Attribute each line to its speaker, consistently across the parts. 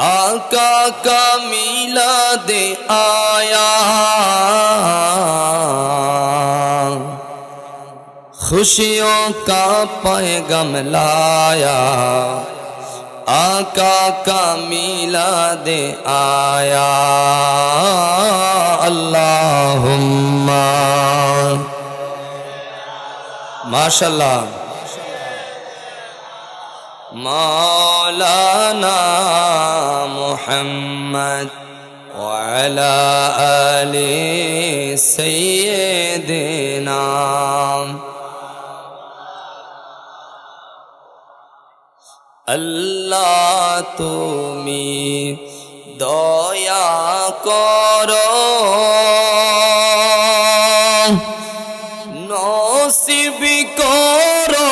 Speaker 1: आका का मिलाद आया, खुशियों का पैगाम लाया। आका का मिलाद आया, अल्लाहुम्मा माशाल्लाह। मौलाना मुहम्मद व अला आलि सय्यिदिना। अल्लाह तुमी दया करो, नसीब करो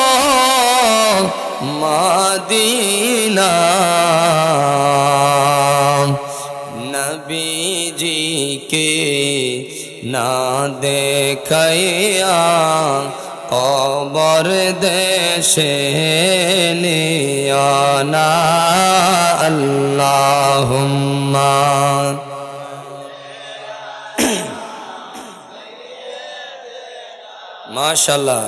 Speaker 1: मदीना। नबी जी के ना देखया कबर देशे नियाना। अल्लाहुम्मा माशाल्लाह।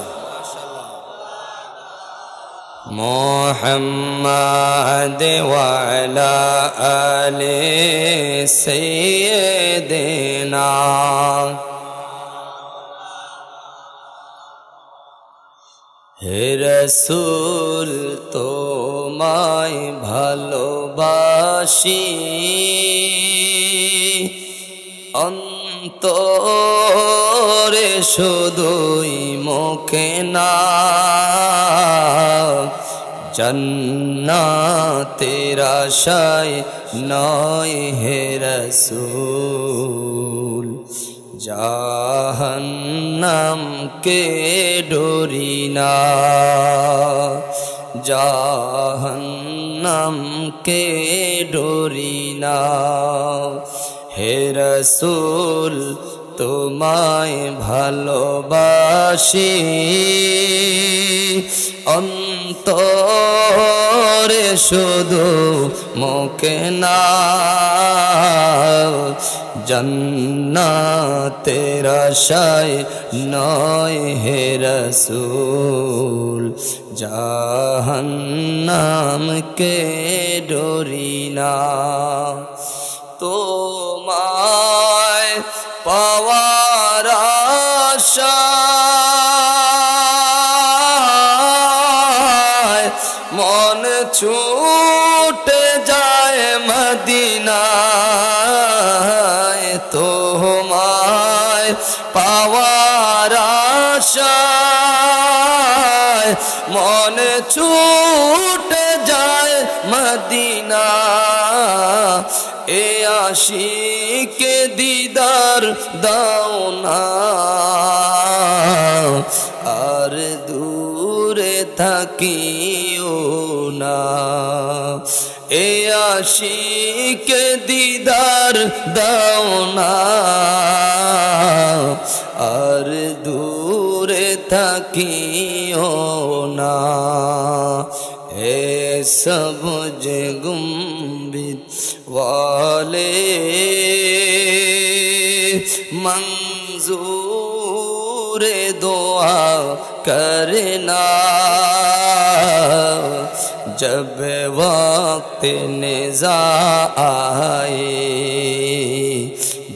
Speaker 1: मुहम्मद व अला आलि सय्यिदिना। हे रसूल তোমায় ভালোবাসি, অন্তরে শুধুই মুখে না। জান্নাতের আশায় নয় হে রসূল, জাহান্নাম কে ডরি না। জাহান্নাম কে ডরি না। হে রসূল তোমায় ভালোবাসি, অন্তরে শুধু মুখে না। জান্নাতের আশায় নয় হে রসূল, জাহান্নাম কে ডরি না। তোমায় পাওয়ার আশায় মন ছুটে যায় মদিনায়। তোমায় পাওয়ার আশায় মন ছুটে যায় মদিনা। এ আশিকে দিদার দাও না, আর দূরে থাকিও না। এ আশিকে দিদার দাও না, আর দূরে থাকিও না। এ সবজ গুম্বিদ वाले मंजूर दुआ करना। जब वक्त निज़ा आए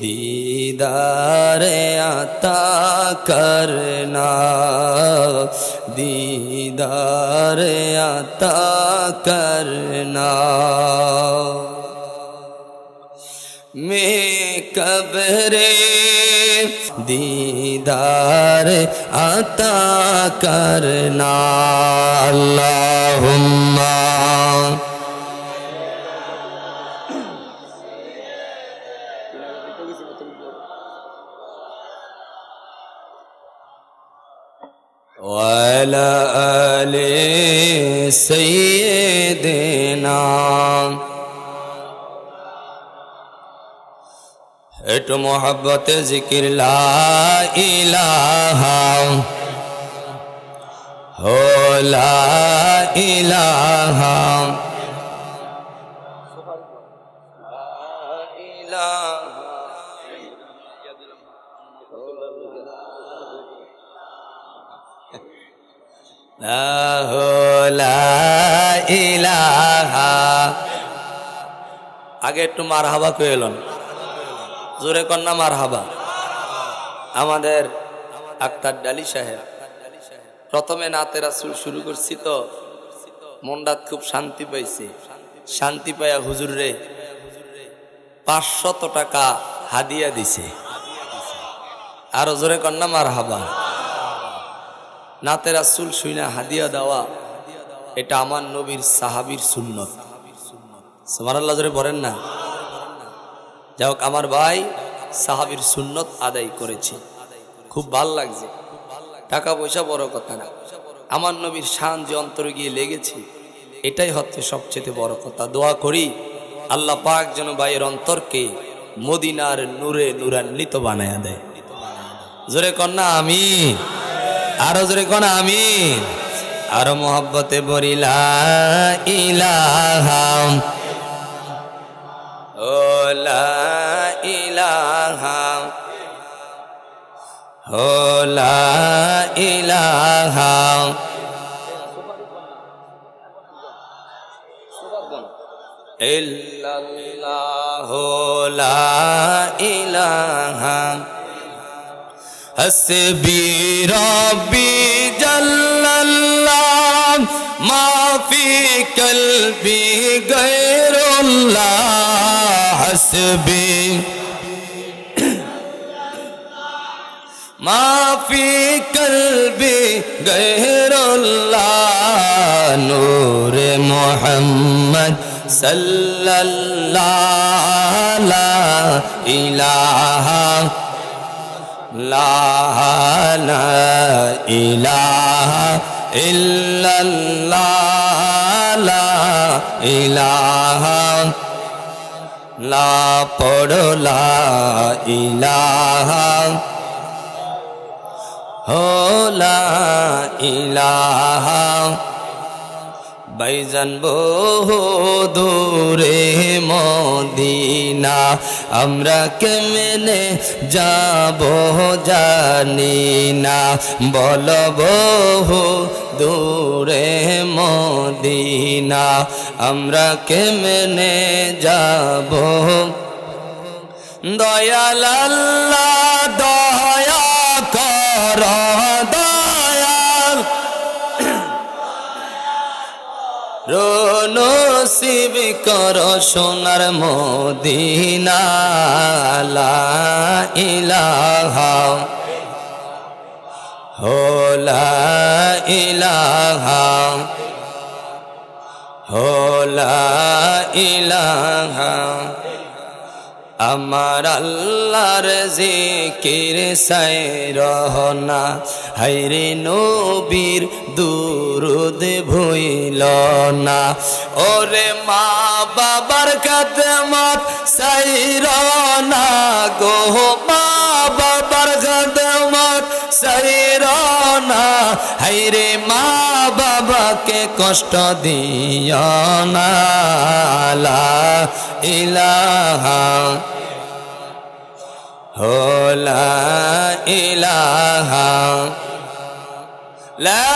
Speaker 1: दीदार अता करना। दीदार अता करना। मैं कब्रे दीदार अता करना। अल्लाहुम्मा वाला आले सय्यिदिना। एटो मोहब्बत जिक्र ला इलाहा हो ला इलाहा आगे एकटू मारहाबा कइलन जोरे कन्ना मारहाबा आमादेर आक्तार डाली साहेब प्रथमे नाते रासूल शुरू करছি तो মনটাত खूब शांति पाइছে शांति पाया हुजूर रे 500 টাকা হাদিয়া দিছে আর জোরে কন্না মারহাবা नाते रासूल শুইনা হাদিয়া দেওয়া এটা আমার নবীর সাহাবীর সুন্নাত সুবহানাল্লাহ জোরে বলেন না যাও আমার ভাই সাহাবীর সুন্নাত আদায় করেছে খুব ভালো লাগছে টাকা পয়সা বড় কথা না আমার নবীর শান যে অন্তরে গিয়ে লেগেছে এটাই হচ্ছে সবচেয়ে বড় কথা দোয়া করি আল্লাহ পাক যেন ভাইয়ের অন্তরকে মদিনার নূরে নূরান্বিত বানায়া দেয় জোরে কন্না আমিন आरो जोरे कोन आमीन आरो मोहब्बते बोली ला इलाहा ओ ला इलाहा ओ ला इलाहा इल्लल्लाह ला इलाहा हस्बी रब्बी जल्लल्लाह मा फी कल्बी गैरुल्लाह हस्बी मा फी कल्बी गैरुल्लाह नूर मोहम्मद सल्लल्लाहु ला इलाहा ला इलाहा इल्लल्लाह ला इलाहा ला पढ़ो ला इलाहा हो ला इलाहा भाईजान बहु दूरे मदीना আমরা কেমনে যাব জানি না বলো বহু দূরে মদিনা আমরা কেমনে যাব দয়াল আল্লাহ দয়া কর দয়াল নসিব করো সোনার মদিনা লা ইলাহা হো লা ইলাহা হো লা ইলাহা আমার আল্লাহর জিকির সাইরহনা হায়রে নবীর দুরুদ ভুইল না ওরে মা বাবার খাদমত সাইরহনা গো মা বাবার খাদমত সাইরহনা হায়রে মা বাবাকে কষ্ট দিও না লা ইলাহা हो ला इलाहा ला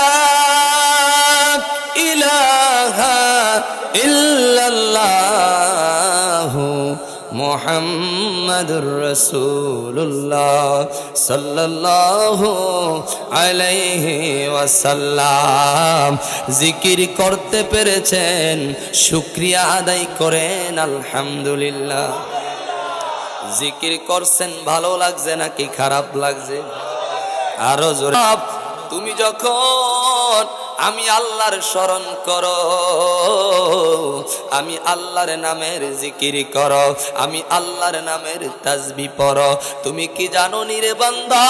Speaker 1: इलाहा इल्लल्लाह मुहम्मदुर रसूलुल्लाह सल्लल्लाहु अलैहि वसल्लम जिकिर करते पेरेছেন শুকরিয়া আদায় করেন আলহামদুলিল্লাহ জিকির করছেন ভালো লাগছে নাকি খারাপ লাগছে আরো জোরে তুমি যখন আমি আল্লাহর স্মরণ করো আমি আল্লাহর নামের জিকির করো আমি আল্লাহর নামের তাসবিহ পড়ো তুমি কি জানো নি রে বান্দা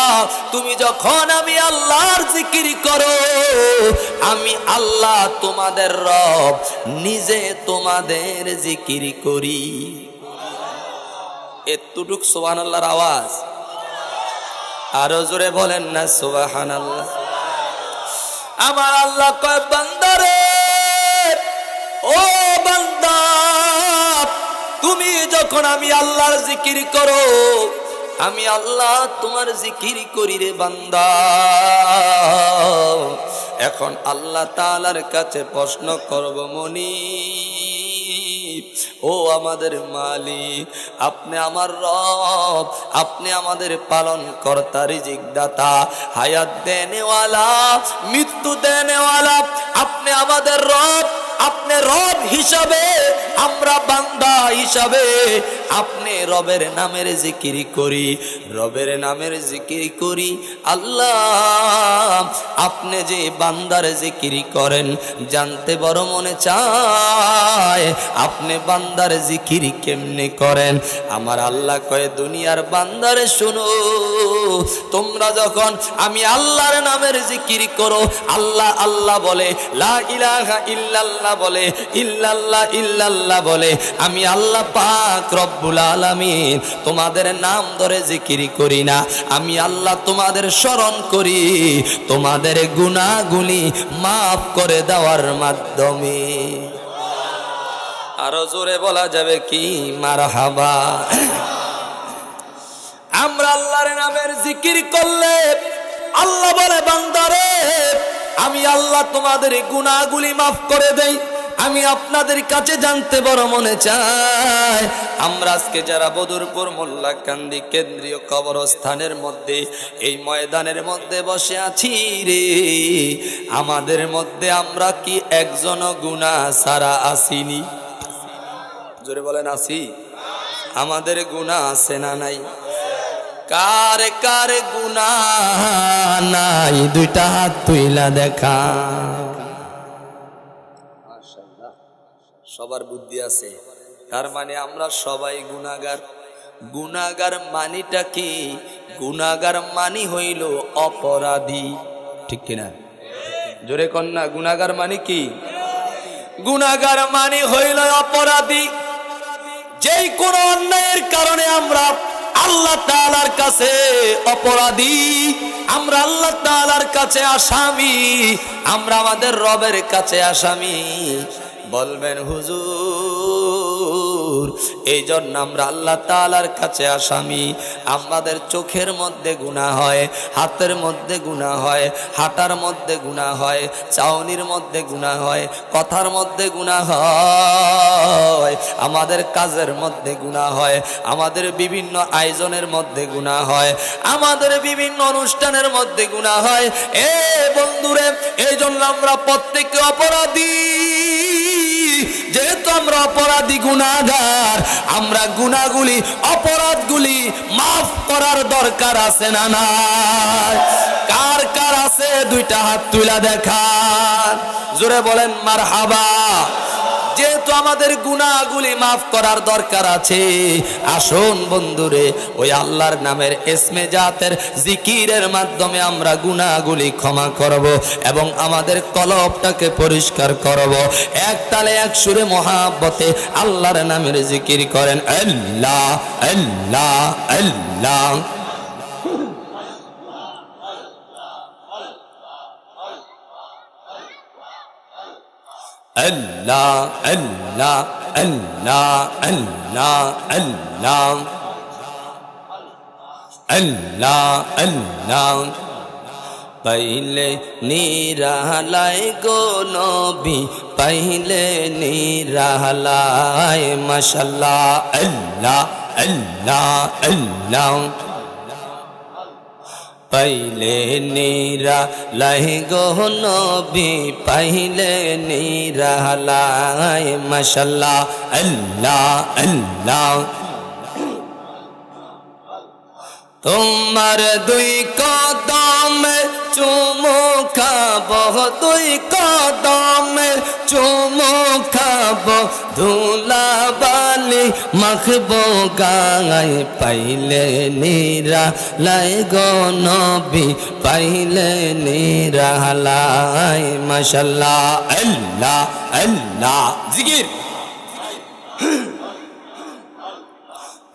Speaker 1: তুমি যখন আমি আল্লাহর জিকির করো আমি আল্লাহ তোমাদের রব নিজে তোমাদের জিকির করি এতটুক সুবহানাল্লাহর আওয়াজ আরো জোরে বলেন না সুবহানাল্লাহ আমার আল্লাহ কয় বান্দারে, ও বান্দা, তুমি যখন আমি আল্লাহর জিকির করো, আমি আল্লাহ তোমার জিকির করি রে বান্দা। এখন আল্লাহ তাআলার কাছে প্রশ্ন করব, মনি ও আমাদের মালিক, আপনি আমার রব, আপনি আমাদের পালন কর্তা, রিজিক দাতা, হায়াত দেনেওয়ালা, মৃত্যু দেনেওয়ালা, আপনি আমাদের রব। আপনি রব হিসাবে, আমরা বান্দা হিসাবে আপনি রবের নামের জিকির করি, রবের নামের জিকির করি। আল্লাহ, আপনি যে বান্দার জিকির করেন জানতে বড় মনে চায়, আপনি বান্দার জিকির কেমনে করেন? আমার আল্লাহ কয়, দুনিয়ার বান্দারে শুনো, তোমরা যখন আমি আল্লাহর নামের জিকির করো, আল্লাহ আল্লাহ বলে, লা ইলাহা ইল্লাল্লাহ বলে, ইল্লাল্লাহ ইল্লাল্লাহ বলে, আমি আল্লাহ পাক রব্বুল আলামিন তোমাদের নাম ধরে জিকির করি না, আমি আল্লাহ তোমাদের স্মরণ করি তোমাদের গুনাহগুলি মাফ করে দেওয়ার মাধ্যমে। আরো জোরে বলা যাবে কি মারহাবা? আমরা আল্লাহর নামের জিকির করলে আল্লাহ বলে, বান্দারে আমি আল্লাহ তোমাদের গুনাহগুলি মাফ করে দেই। আমি আপনাদের কাছে জানতে বড় মনে চাই, আমরা আজকে যারা বদরপুর মোল্লাকান্দি কেন্দ্রীয় কবরস্থানের মধ্যে এই ময়দানের মধ্যে বসে আছি রে, আমাদের মধ্যে আমরা কি একজনও গুনাহ ছাড়া আসিনি? জোরে বলেন আসি? আমাদের গুনাহ আছে না নাই? কার কার গুনাহ নাই? দুইটা হাত তুইলা দেখা। মাশাআল্লাহ, সবার বুদ্ধি আছে। তার মানে আমরা সবাই গুনাহগার। গুনাহগার মানিটা কি? গুনাহগার মানি হইল অপরাধী, ঠিক কিনা? জোরে কন্যা, গুনাহগার মানি কি? গুনাহগার মানি হইল অপরাধী। যেই কোন অন্যায়ের কারণে আমরা আল্লাহ তাআলার কাছে অপরাধী, আমরা আল্লাহ তাআলার কাছে আসামি, আমরা আমাদের রবের কাছে আসামি। বলবেন হুজুর, এই জন্য আমরা আল্লাহ তাআলার কাছে আসামি। আমাদের চোখের মধ্যে গুনাহ হয়, হাতের মধ্যে গুনাহ হয়, হাঁটার মধ্যে গুনাহ হয়, চাউনির মধ্যে গুনাহ হয়, কথার মধ্যে গুনাহ হয়, আমাদের কাজের মধ্যে গুনাহ হয়, আমাদের বিভিন্ন আয়োজনের মধ্যে গুনাহ হয়, আমাদের বিভিন্ন অনুষ্ঠানের মধ্যে গুনাহ হয়। এ বন্ধুরে, এই জন্য আমরা প্রত্যেকে অপরাধী। যেহেতু আমরা অপরাধী, গুনাহগার, আমরা গুনাহগুলি, অপরাধগুলি মাফ করার দরকার আছে না নাই? কার কার আছে? দুইটা হাত তুলা দেখান, জোরে বলেন মারহাবা। যেহেতু আমাদের গুনাহগুলি মাফ করার দরকার আছে, আসুন বন্ধুরে ওই আল্লাহর নামের ইসমে জাতের জিকিরের মাধ্যমে আমরা গুনাহগুলি ক্ষমা করব এবং আমাদের কলবটাকে পরিষ্কার করব। এক তালে এক সুরে মহাব্বতে আল্লাহর নামের জিকির করেন, আল্লাহ আল্লাহ আল্লাহ। আল্লাহ আল্লাহ আল্লাহ আল্লাহ আল্লাহ আল্লাহ আল্লাহ। পাইলে নিরালায় গো নবী, পাইলে নিরালায়, মাশাআল্লাহ। আল্লাহ আল্লাহ আল্লাহ। পাইলে নিরালায় গো নবী, পাইলে নিরালায়, মাশাআল্লাহ। আল্লাহ আল্লাহ। তোমার দুই কদমে চুমু খাবো, দুই কদমে চুমু খাবো, ধুলা বালি মাখবো গায়ে, পাইলে নিরালায় গো নবী, পাইলে নিরালায়, মাশাআল্লাহ। আল্লাহ আল্লাহ জিকির।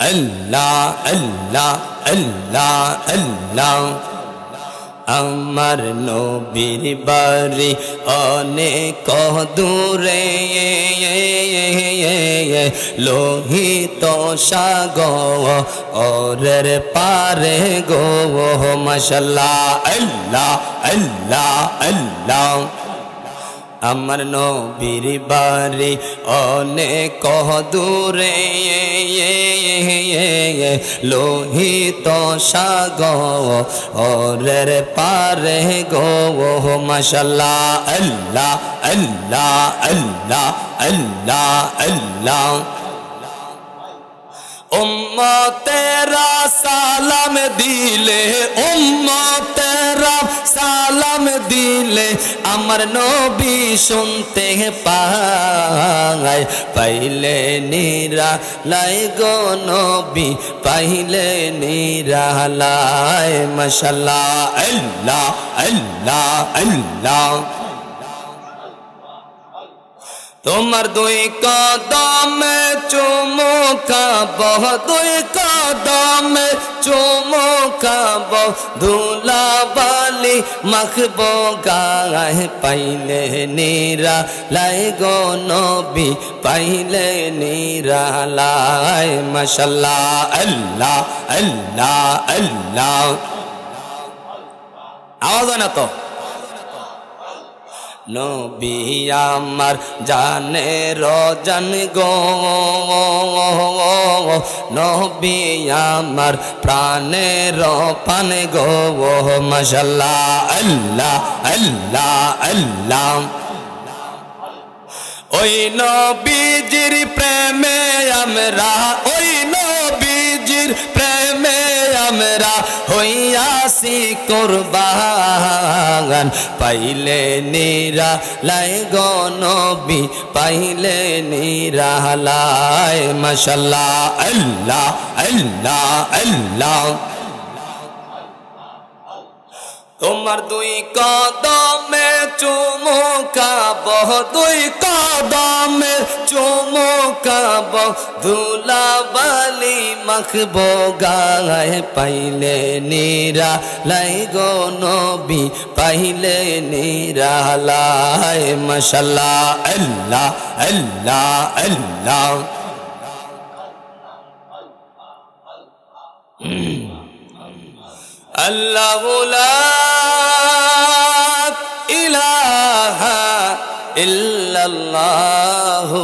Speaker 1: আল্লাহ আল্লাহ আল্লাহ আল্লাহ আমার নবীর বাড়ি অনেক দূরে লোহিত সাগরের পারে গো মাশাআল্লাহ আল্লাহ আল্লাহ আল্লাহ আমার নবীর বাড়ি অনেক দূরে লোহিত সাগরের পারে গো মাশাআল্লাহ আল্লাহ আল্লাহ আল্লাহ আল্লাহ আল্লাহ উম্মতেরা সালাম দিলে উম্মতেরা সালাম দিলে আমার নবী শুনতে পায় পাইলে নিরালাই গো নবী পাইলে নিরালাই মাশাআল্লাহ আল্লাহ আল্লাহ আল্লাহ তোমার দুই কদমে চুমু খাবো দুই কদমে চুমু খাবো ধুলা বালি মাখবো গায়ে পাইলে নিরালাই গো নবী পাইলে নিরালাই মাশাআল্লাহ আল্লাহ আল্লাহ আল্লাহ আওয়াজ না তো নবী আমার জানের জান গো নবী আমার প্রাণের পান গো মাশাআল্লাহ আল্লাহ আল্লাহ আল্লাহ ওই নবীজির প্রেমে আমরা ওই নবীজির প্রেমে আমরা হইয়াছি কুরবান পাইলে নিরালাই গো নবী পাইলে নিরালাই মাশাআল্লাহ আল্লাহ আল্লাহ আল্লাহ তোমার দুই কদমে চুমু খাবো দুই কদমে চুমু খাবো ধুলা বালি মাখবো গায়ে পাইলে নিরালাই গো নবী পাইলে নিরালাই মাশাআল্লাহ আল্লাহ আল্লাহ আল্লাহ আল্লাহু লা ইলাহা ইল্লাল্লাহু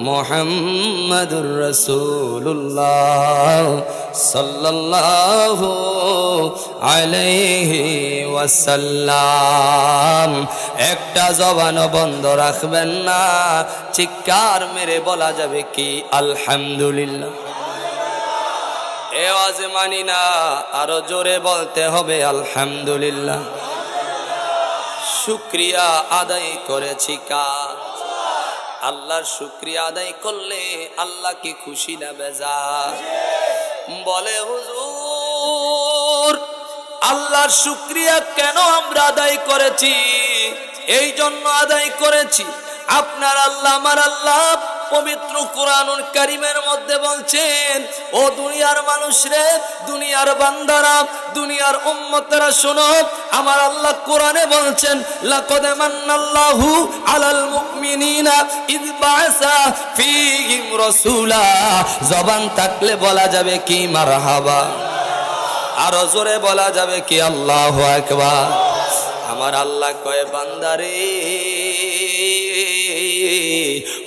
Speaker 1: মুহাম্মাদুর রাসূলুল্লাহ সাল্লাল্লাহু আলাইহি ওয়াসাল্লাম একটা জবান বন্ধ রাখবেন না চিৎকার মেরে বলা যাবে কি আলহামদুলিল্লাহ এ আওয়াজে মানি না আরো জোরে বলতে হবে আলহামদুলিল্লাহ শুকরিয়া আদায় করেছি কার আল্লাহর শুকরিয়া আদায় করলে আল্লাহ কি খুশি না বেজার বলে হুজুর আল্লাহর শুকরিয়া কেন আমরা আদায় করেছি এই জন্য আদায় করেছি আপনার আল্লাহ আমার আল্লাহ পবিত্র কুরআনুল কারীমের মধ্যে বলছেন ও দুনিয়ার মানুষরে দুনিয়ার বান্দারা দুনিয়ার উম্মতেরা শোনো আমার আল্লাহ কোরআনে বলছেন লাকাদ মান্নাল্লাহু আলাল মুমিনিনা ইয বাআসা ফীহিম রাসূলা জবান থাকলে বলা যাবে কি মারহাবা আর জোরে বলা যাবে কি আল্লাহু আকবার আমার আল্লাহ কয় বান্দারে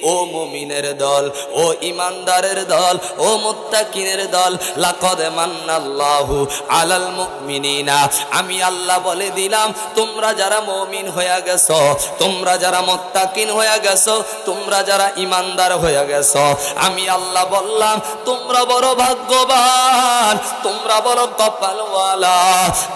Speaker 1: ও মুমিনের দল ও ইমানদারের দল ও মুত্তাকিনের দল লাকাদ মান্নাল্লাহু আলাল মুমিনিনা আমি আল্লাহ বলে দিলাম তোমরা যারা মুমিন হয়ে গেছো তোমরা যারা মুত্তাকিন হয়ে গেছো তোমরা যারা ইমানদার হয়ে গেছো আমি আল্লাহ বললাম তোমরা বড় ভাগ্যবান তোমরা বড় কপালওয়ালা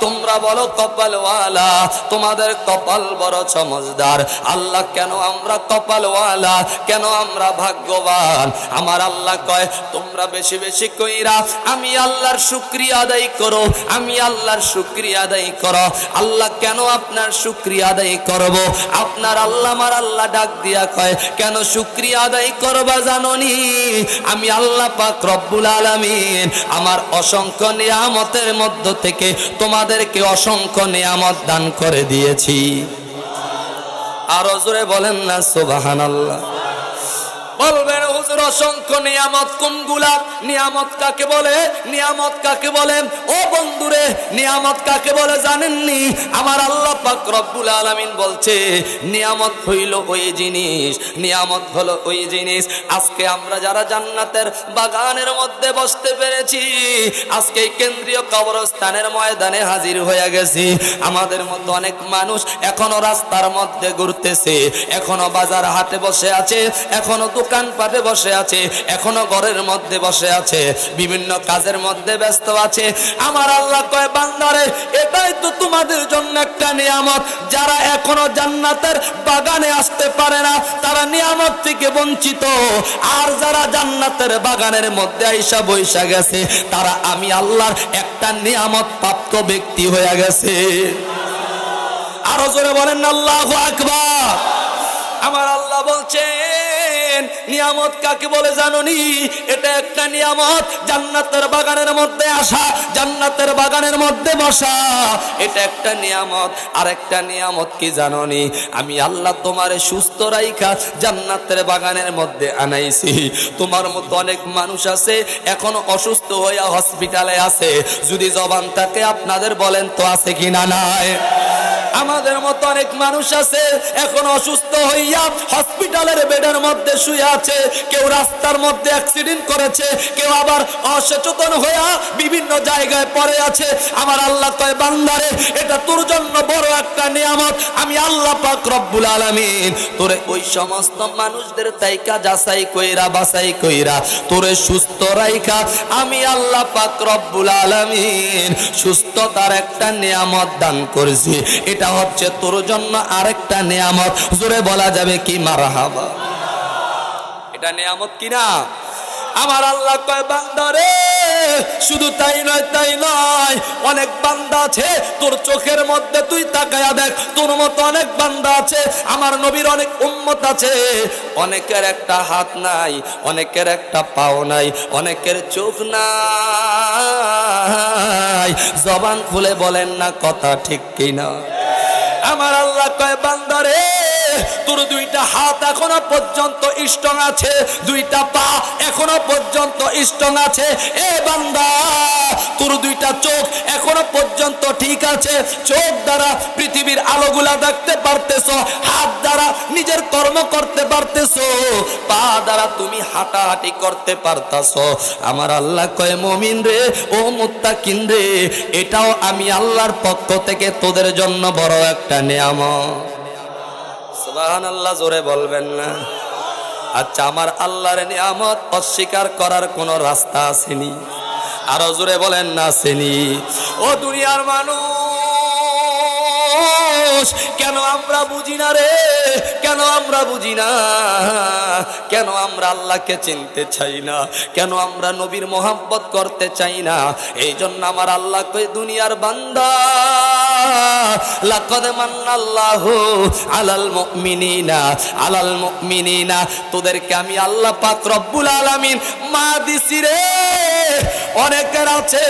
Speaker 1: তোমরা বড় কপালওয়ালা তোমাদের কপাল বড় চমৎকার আল্লাহ কেন আমরা কপালওয়ালা ওয়ালা, কেন আমরা ভাগ্যবান? আমার আল্লাহ কয় তোমরা বেশি বেশি কইরা আমি আল্লাহর শুকরিয়া আদায় করো, আমি আল্লাহর শুকরিয়া আদায় করো। আল্লাহ কেন আপনার শুকরিয়া আদায় করব? আপনার আল্লাহ আমার আল্লাহ ডাক দিয়া কয় কেন শুকরিয়া আদায় করবা জানোনি? আমি আল্লাহ পাক রব্বুল আলামিন আমার অসংখ্য নিয়ামতের মধ্য থেকে তোমাদেরকে অসংখ্য নিয়ামত দান করে দিয়েছি। আরো জোরে বলেন না সুবহানাল্লাহ। বলবেন হুজুর অসংখ্য নিয়ামত কোনগুলা? নিয়ামত কাকে বলে? নিয়ামত কাকে বলেন? ও বন্ধুরে, নিয়ামত কাকে বলে জানেননি? আমার আল্লাহ পাক রব্বুল আলামিন বলছে নিয়ামত হইল ওই জিনিস, নিয়ামত হলো ওই জিনিস। আজকে আমরা যারা জান্নাতের বাগানের মধ্যে বসতে পেরেছি, আজকে কেন্দ্রীয় কবরস্থানের ময়দানে হাজির হয়ে গেছি, আমাদের মতো অনেক মানুষ এখনো রাস্তার মধ্যে ঘুরতেছে, এখনো বাজার হাটে বসে আছে, এখনো দোকান পাটে বসে আছে, এখনো ঘরের মধ্যে বসে আছে, বিভিন্ন কাজের মধ্যে ব্যস্ত আছে। আমার আল্লাহ কয় বান্দারে এটাই তো তোমাদের জন্য একটা নিয়ামত। যারা এখনো জান্নাতের বাগানে আসতে পারে না তারা নিয়ামত থেকে বঞ্চিত, আর যারা জান্নাতের বাগানের মধ্যে আইসা বৈশা গেছে তারা আমি আল্লাহর একটা নিয়ামত প্রাপ্ত ব্যক্তি হয়ে গেছে। আরো জোরে বলেন আল্লাহু আকবার। আমার আল্লাহ বলছেন নিয়ামত কাকে বলে জানোনি? এটা একটা নিয়ামত, জান্নাতের বাগানের মধ্যে আসা, জান্নাতের বাগানের মধ্যে বসা, এটা একটা নিয়ামত। আর একটা নিয়ামত কি জানোনি? আমি আল্লাহ তোমারে সুস্থ রাইখা জান্নাতের বাগানের মধ্যে আনাইছি। তোমার মতো অনেক মানুষ আছে এখনো অসুস্থ হইয়া হসপিটালে আছে, যদি জবান থাকে আপনাদের বলেন তো আছে কিনা নাই? আমাদের মতো অনেক মানুষ আছে এখন অসুস্থ হইয়া হসপিটালের বেডের মধ্যে শুয়ে আছে, কেউ রাস্তার মধ্যে অ্যাক্সিডেন্ট করেছে, কেউ আবার অসচেতন হইয়া বিভিন্ন জায়গায় পড়ে আছে। আমার আল্লাহ কয় বান্দারে এটা তোর জন্য বড় একটা নিয়ামত। আমি আল্লাহ পাক রব্বুল আলামিন তোরে ওই সমস্ত মানুষদের তাইকা যাচাই কইরা বাছাই কইরা তোরে সুস্থ রাইখা আমি আল্লাহ পাক রব্বুল আলামিন সুস্থতার একটা নিয়ামত দান করেছি। এটা হচ্ছে তোর জন্য আরেকটা নিয়ামত। জোরে বলা যাবে কি মারহাবা? এটা নিয়ামত কিনা? আমার আল্লাহ কয় বান্দারে শুধু তাই নয়, তাই নয়, অনেক বান্দা আছে তোর চোখের মধ্যে, তুই তাকায়া দেখ তোর মতো অনেক বান্দা আছে, আমার নবীর অনেক উম্মত আছে, অনেকের একটা হাত নাই, অনেকের একটা পাও নাই, অনেকের চোখ নাই, জবান খুলে বলেন না কথা ঠিক কিনা? আমার আল্লাহ কয় বান্দারে তোর দুইটা হাত এখনো পর্যন্ত স্ট্রং আছে, দুইটা পা এখনো পর্যন্ত স্ট্রং আছে। এ বান্দা তোর দুইটা চোখ এখনো পর্যন্ত ঠিক আছে, চোখ দ্বারা পৃথিবীর আলোগুলা দেখতে পারতেছ, হাত দ্বারা নিজের কর্ম করতে পারতেছ, পা দ্বারা তুমি হাঁটাহাঁটি করতে পারতাছ। আমার আল্লাহ কয় মুমিন রে, ও মুত্তাকিন রে, এটাও আমি আল্লাহর পক্ষ থেকে তোদের জন্য বড় একটা নিয়ামত। সুবহানাল্লাহ, জোরে বলবেন না? আচ্ছা, আমার আল্লাহর নিয়ামত অস্বীকার করার কোন রাস্তা আসেনি? আরো জোরে বলেন না আসেনি? ও দুনিয়ার মানুষ, কেন আমরা বুঝি না রে? কেন আমরা বুঝি না? কেন আমরা আল্লাহকে চিনতে চাই না? কেন আমরা নবীর মোহাব্বত করতে চাই না? এই জন্য আমার আল্লাহ কই দুনিয়ার বান্দা লাকাদ মান্নাল্লাহু আলাল মুমিনিনা, তোদেরকে আমি আল্লাহ পাক রব্বুল আলামিন মা দিছি রে। অনেকের আছে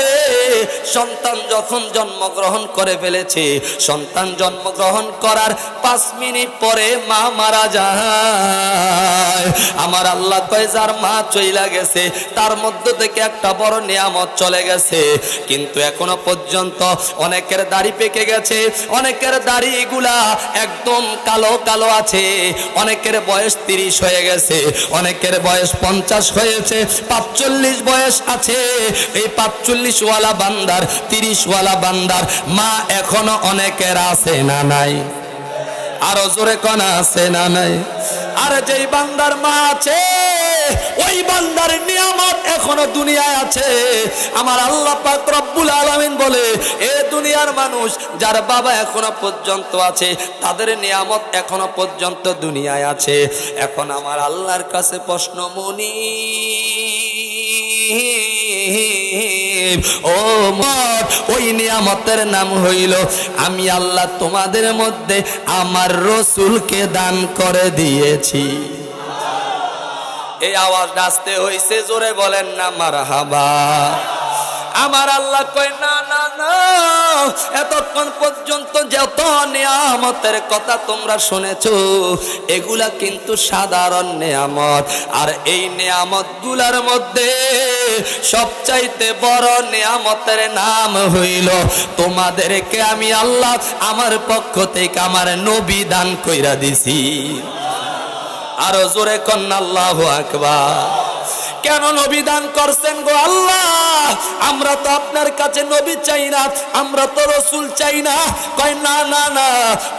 Speaker 1: সন্তান যখন জন্মগ্রহণ করে ফেলেছে, সন্তান জন্মগ্রহণ করার 5 মিনিট পরে মা মারা যায়। আমার আল্লাহ কয় যার মা চইলা গেছে তার মধ্য থেকে একটা বড় নিয়ামত চলে গেছে, কিন্তু এখনো পর্যন্ত অনেকের দাড়ি পেকে গেছে, অনেকের দাড়িগুলা একদম কালো কালো আছে, অনেকের বয়স 30 হয়ে গেছে, অনেকের বয়স 50 হয়েছে, 45 বয়স আছে। এই 45 ওয়ালা বান্দার 30 ওয়ালা বান্দার মা এখনো অনেকের আছে না নাই? আরো জোরে কোন আছে না নাই? আর যেই বান্দার মা আছে ওই বান্দার নিয়ামত এখনো দুনিয়ায় আছে। আমার আল্লাহ পাক রব্বুল আলামিন বলে, এ দুনিয়ার মানুষ যার বাবা এখনো পর্যন্ত আছে, তাদের নিয়ামত এখনো পর্যন্ত দুনিয়ায় আছে। এখন আমার আল্লাহর কাছে প্রশ্ন, মনি ও মত, ওই নিয়ামতের নাম হইল আমি আল্লাহ তোমাদের মধ্যে আমার রসুলকে দান করে দিয়েছি। এই আওয়াজ আসতে হইছে, জোরে বলেন না মারহাবা। আমার আল্লাহ কয়, না না না, এতক্ষণ পর্যন্ত যত নিয়ামতের কথা তোমরা শুনেছো, এগুলা কিন্তু সাধারণ নিয়ামত। আর এই নিয়ামত গুলার মধ্যে সবচাইতে বড় নিয়ামতের নাম হইল তোমাদেরকে আমি আল্লাহ আমার পক্ষ থেকে আমার নবী দান কইরা দিছি। আরো জোরে কন্না আল্লাহু আকবার। কেন নবী দান করছেন গো আল্লাহ? আমরা তো আপনার কাছে নবী চাই না, আমরা তো রসুল চাই না। কয় না না না,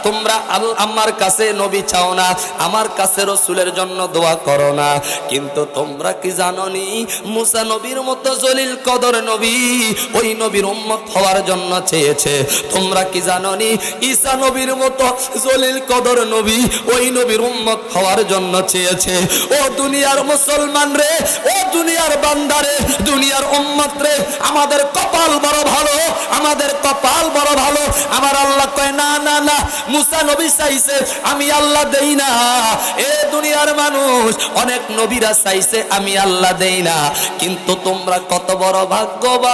Speaker 1: তোমরা আমার কাছে নবী চাও না, আমার কাছে রসুলের জন্য দোয়া করো না, কিন্তু তোমরা কি জানোনি মুসা নবীর মতো জলিল কদর নবী ওই নবীর উম্মত হওয়ার জন্য চেয়েছে। তোমরা কি জানোনি ঈসা নবীর মতো জলিল কদর নবী ওই নবীর উম্মত হওয়ার জন্য চেয়েছে। ও দুনিয়ার মুসলমান রে, ও দুনিয়ার বান্দারে, দুনিয়ার উম্মত রে, আমাদের কপাল বড় ভালো, আমাদের কপাল বড় ভালো। আমার আল্লাহ কয়, না না না, মুসা নবী চাইছে, আমি আল্লাহ দেই না। এ দুনিয়ার মানুষ, অনেক নবীরা চাইছে, আমি আল্লাহ দেই না। কিন্তু তোমরা কত বড় ভাগ্যবান,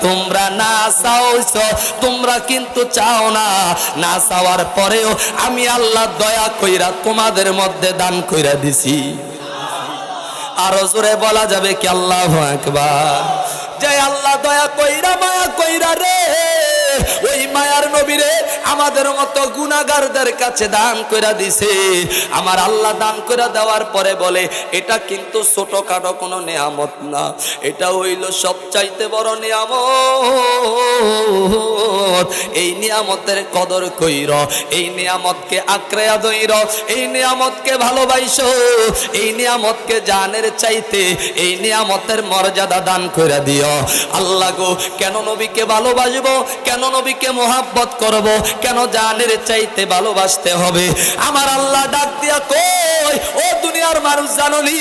Speaker 1: তোমরা না চাওছো, তোমরা কিন্তু চাও না, না চাওয়ার পরেও আমি আল্লাহ দয়া কইরা তোমাদের মধ্যে দান কইরা দিছি। আরো জোরে বলা যাবে কি আল্লাহু আকবার। যে আল্লাহ দয়া কইরা মায়া কইরা রে, ওই মায়ার নবীরে আমাদের মতো গুনাহগারদের কাছে দান কইরা দিছে। আমার আল্লাহ দান কইরা দেওয়ার পরে বলে, এটা কিন্তু ছোটখাটো কোনো নিয়ামত না, এটা হইল সবচাইতে বড় নিয়ামত। এই নিয়ামতের কদর কইর, এই নিয়ামতকে আঁকড়ায়া ধইর, এই নিয়ামতকে ভালোবাসো, এই নিয়ামতকে জানের চাইতে এই নিয়ামতের মর্যাদা দান কইরা দিও। আল্লাহ গো, কেন নবীকে ভালোবাসবো, কেন নবীকে মোহাব্বত করব, কেন জানের চাইতে ভালোবাসতে হবে? আমার আল্লাহ ডাক দিয়া কই, ও দুনিয়ার মানুষ জানোনি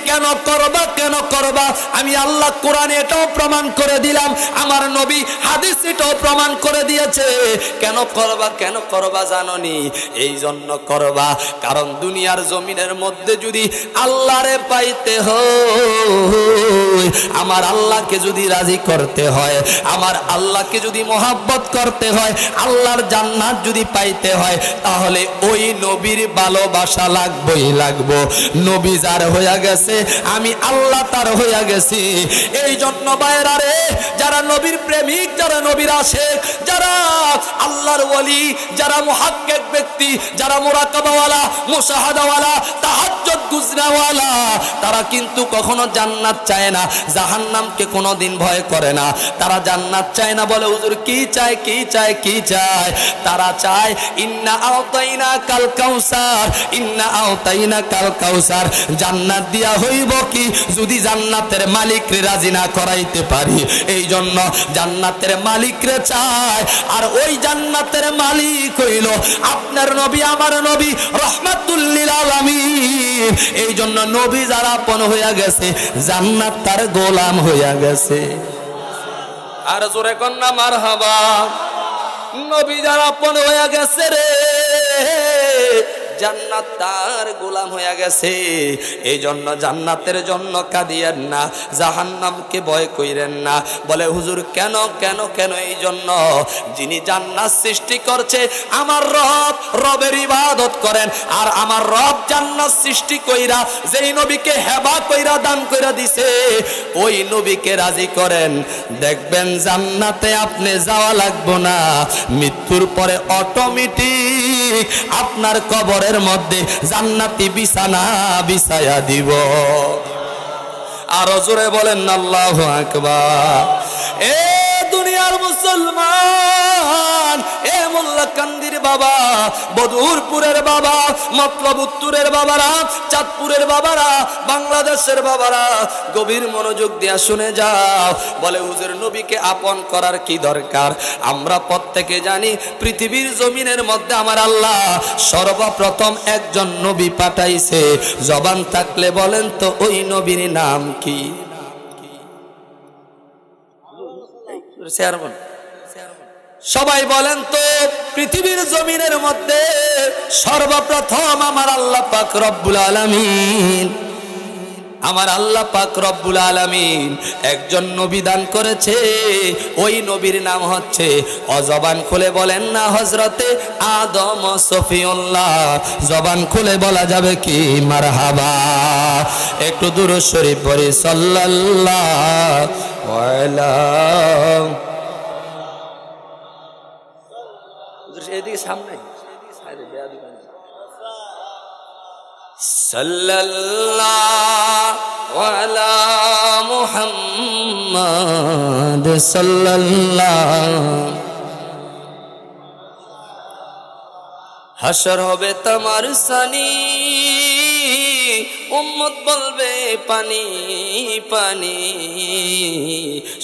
Speaker 1: কেন করবা, কেন করবা? আমি আল্লাহ কোরআনে এটাও প্রমাণ করে দিলাম, আমার নবী হাদিস এটাও প্রমাণ করে দিয়েছে। কেন করবা, কেন করবা জানোনি? এই জন্য করবা, কারণ দুনিয়ার জমিনের মধ্যে যদি আল্লাহরে পাইতে হয়, আমার আল্লাহকে যদি রাজি করতে হয়, আমার আল্লাহকে যদি মোহাব্বত করতে হয়, আল্লাহর জান্নাত যদি পাইতে হয়, তাহলে ওই নবীর ভালোবাসা লাগবেই লাগবো। নবী যার হইয়া গেছে, আমি আল্লাহ তার হইয়া গেছি। এই জন্য বাইরা রে, যারা নবীর প্রেমিক, যারা নবীর আশিক, যারা আল্লাহর ওলি, যারা মুহাক্কিক ব্যক্তি, যারা মুরাকাবাওয়ালা, মুশাহাদাওয়ালা, তাহাজ্জুদ গুজরাওয়ালা, তারা কিন্তু কখনো জান্নাত চায় না, জাহান্নামকে কোনোদিন ভয় করে না। তারা জান্নাত চায় না, বলে হুজুর কি চায়, কি চায়, কি চায়? তারা চায় ইন্না আওতাইনা কাল কাউসার, ইন্না আওতাইনা কাল কাউসার। জান্নাত দিয়া হইব কি যদি জান্নাতের মালিকরে রাজি না করাইতে পারি? এই জন্য জান্নাতের মালিকরে চায়, আর ওই জান্নাতের মালিক হইল আপনার নবী, আমার নবী, রাহমাতুল লিল আলামিন। এই জন্য নবী যারা আপন হইয়া গেছে, জান্নাত তার গোলাম হইয়া গেছে। আর জোরে কন্না মারহাবা। নবী যারা আপন হইয়া গেছে রে, জান্নাত তার গোলাম হইয়া গেছে। এই জন্য জান্নাতের জন্য কাঁদিয়েন না, জাহান্নামকে ভয় কইরেন না। বলে হুজুর কেন, কেন, কেন? এই জন্য যিনি জান্নাত সৃষ্টি করছে, আমার রব, রবের ইবাদত করেন। আর আমার রব জান্নাত সৃষ্টি কইরা যেই নবীকে হেবা কইরা দান কইরা দিছে, ওই নবীকে রাজি করেন, দেখবেন জান্নাতে আপনি যাওয়া লাগবো না। মৃত্যুর পরে অটোমেটিক আপনার কবরে মধ্যে জান্নাতি বিছানা বিছায়া দিব। আর জোরে বলেন আল্লাহু আকবার। এ দুনিয়ার মুসলমান, এ মোল্লা কান্দির বাবা, বদুরপুরের বাবা, মতলব উত্তরের বাবারা, চাঁদপুরের বাবারা, বাংলাদেশের বাবারা গভীর মনোযোগ দিয়া শুনে যাও। বলে হুজুর নবীকে আপন করার কি দরকার? আমরা প্রত্যেকে জানি পৃথিবীর জমিনের মধ্যে আমার আল্লাহ সর্বপ্রথম একজন নবী পাঠাইছে। জবান থাকলে বলেন তো ওই নবীর নাম কি? সবাই বলেন তো পৃথিবীর জমিনের মধ্যে সর্বপ্রথম আমার আল্লাহ পাক রব্বুল আলামিন, আমার আল্লাহ পাক রব্বুল আলামিন একজন নবী দান করেছে। ওই নবীর নাম হচ্ছে, অজবান খুলে বলেন না, হযরতে আদম সফিউল্লাহ। জবান খুলে বলা যাবে কি মারহাবা? একটু দুরূদ শরীফ পড়ি, সাল্লাল্লাহু আলাইহি। এদিকে সামনে সাল্লাল্লাহু আলা মুহাম্মাদ সাল্লাল্লাহু। হাসর হবে তোমার সানি, উম্মত বলবে পানি পানি।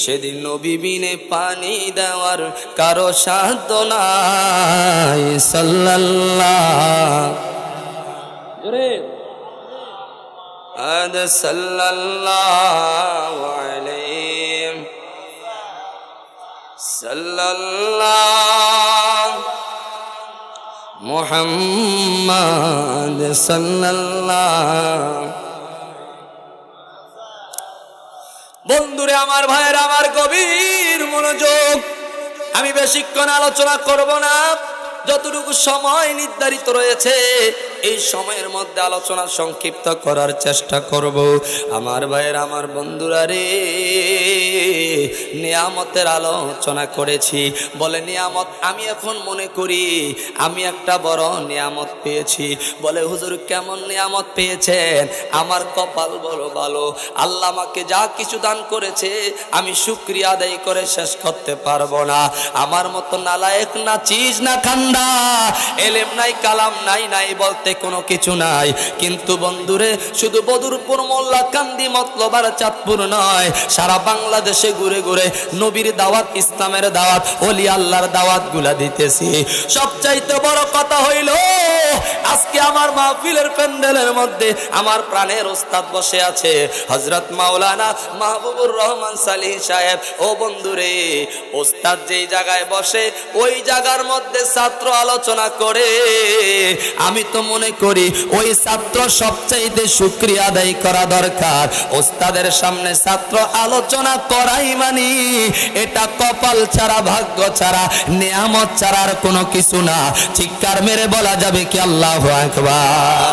Speaker 1: সেদিন নবী বিনে পানি দেওয়ার কারো সাধ্য নাই। সাল্লাল্লাহু সাল্লাল্লাহু আলাইহি সাল্লাল্লাহু মুহাম্মাদ সাল্লাল্লাহু। বন্ধুরে আমার ভাইয়ের আমার গভীর মনোযোগ, আমি বেশিক্ষণ আলোচনা করব না। যতটুকু সময় নির্ধারিত রয়েছে এই সময়ের মধ্যে আলোচনা সংক্ষিপ্ত করার চেষ্টা করব। আমার ভাইয়ের আমার বন্ধুরা রে, নিয়ামতের আলোচনা করেছি। বলে নিয়ামত, আমি এখন মনে করি আমি একটা বড় নিয়ামত পেয়েছি। বলে হুজুর কেমন নিয়ামত পেয়েছেন? আমার কপাল বড় ভালো, আল্লাহ আমাকে যা কিছু দান করেছে আমি শুকরিয়া আদায় করে শেষ করতে পারবো না। আমার মতো নালায়েক না চিজ না খান্দা, এলেম নাই কালাম নাই, নাই বলতে কোনো কিছু নাই। কিন্তু বন্ধুরে শুধু বদরপুর, মোল্লা কান্দি, মতলব আর চাঁদপুর নয়, সারা বাংলাদেশে ঘুরে ঘুরে নবীর দাওয়াত, ইসলামের দাওয়াত, ওলি আল্লাহর দাওয়াত গুলা দিতেছি। সবচাইতে বড় কথা হইল আজকে আমার মাহফিলের প্যান্ডেলের মধ্যে আমার প্রাণের ওস্তাদ বসে আছে, হযরত মাওলানা মাহবুবুর রহমান সালিহ সাহেব। ও বন্ধুরে, ওস্তাদ যেই জায়গায় বসে ওই জায়গার মধ্যে ছাত্র আলোচনা করে। আমি তো মনে করি ওই ছাত্র সবচাইতে শুকরিয়া আদায় করা দরকার। ওস্তাদের সামনে ছাত্র আলোচনা করাই মানি এটা কপাল ছাড়া, ভাগ্য ছাড়া, নিয়ামত ছাড়া আর কোনো কিছু না। চিৎকার মেরে বলা যাবে কি আল্লাহু আকবার?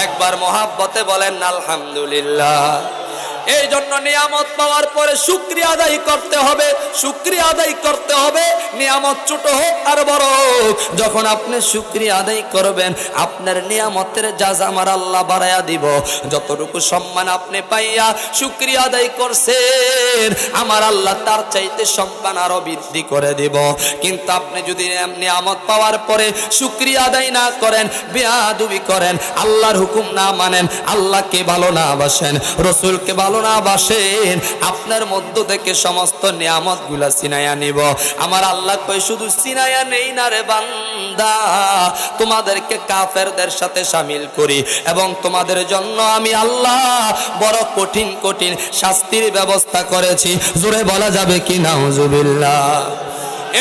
Speaker 1: একবার মহাব্বতে বলেন আলহামদুলিল্লাহ। এই জন্য নিয়ামত পাওয়ার পরে শুকরিয়া আদায় করতে হবে, শুকরিয়া আদায় করতে হবে। নিয়ামত ছোট হোক আর বড় হোক, যখন আপনি শুকরিয়া আদায় করবেন আপনার নিয়ামতের জাযা আমার আল্লাহ বাড়ায়া দিব। যতটুকু সম্মান আপনি পাইয়া শুকরিয়া আদায় করছেন আমার আল্লাহ তার চাইতে সম্মান আরো বৃদ্ধি করে দিব। কিন্তু আপনি যদি নিয়ামত পাওয়ার পরে শুকরিয়া আদায় না করেন, বেয়াদবি করেন, আল্লাহর হুকুম না মানেন, আল্লাহকে ভালো না বাসেন, রসুলকে ভালো না বাসেন, আপনার মধ্য থেকে সমস্ত নিয়ামত গুলা ছিনাইয়া নিব। আমার আল্লাহ কই শুধু ছিনাইয়া নেই না রে বান্দা, তোমাদেরকে কাফেরদের সাথে শামিল করি এবং তোমাদের জন্য আমি আল্লাহ বড় কঠিন কঠিন শাস্তির ব্যবস্থা করেছি। জোরে বলা যাবে কি নাউজুবিল্লাহ?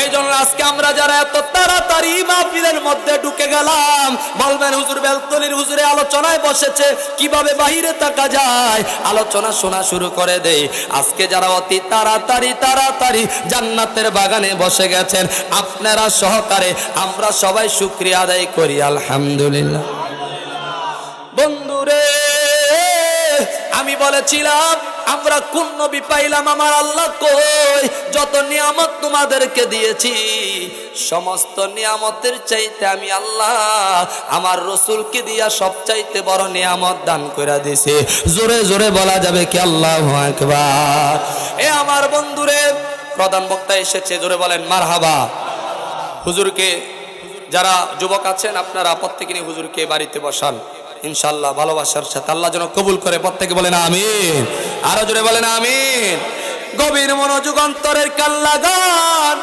Speaker 1: এই জন্য আজকে আমরা যারা এত তাড়াতাড়ি মাহফিলের মধ্যে ঢুকে গেলাম, বলবেন হুজুর বেলতলির হুজুরে আলোচনায় বসেছে, কিভাবে বাহিরে থাকা যায়? আলোচনা শোনা শুরু করে দেই। আজকে যারা অতি তাড়াতাড়ি তাড়াতাড়ি জান্নাতের বাগানে বসে গেছেন, আপনারা সহকারে আমরা সবাই শুকরিয়া আদায় করি আলহামদুলিল্লাহ। বন্ধুরে, আমি বলেছিলাম আমরা কোন নবী পাইলাম, আমার আল্লাহ কই যত নিয়ামত তোমাদেরকে দিয়েছি সমস্ত নিয়ামতের চাইতে আমি আল্লাহ আমার রসুলকে দিয়া সবচাইতে বড় নিয়ামত দান করে দিয়েছি। জোরে জোরে বলা যাবে কি আল্লাহু আকবার? এ আমার বন্ধুরে, প্রধান বক্তা এসেছে, জোরে বলেন মারহাবা। হুজুরকে যারা যুবক আছেন আপনারা প্রত্যেকে নিয়ে হুজুরকে বাড়িতে বসান ইনশাআল্লাহ ভালোবাসার সাথে আল্লাহ যেন কবুল করে প্রত্যেকে বলেন আমিন আরো জোরে বলেন আমিন গভীর মনোযোগ অন্তরের কান লাগান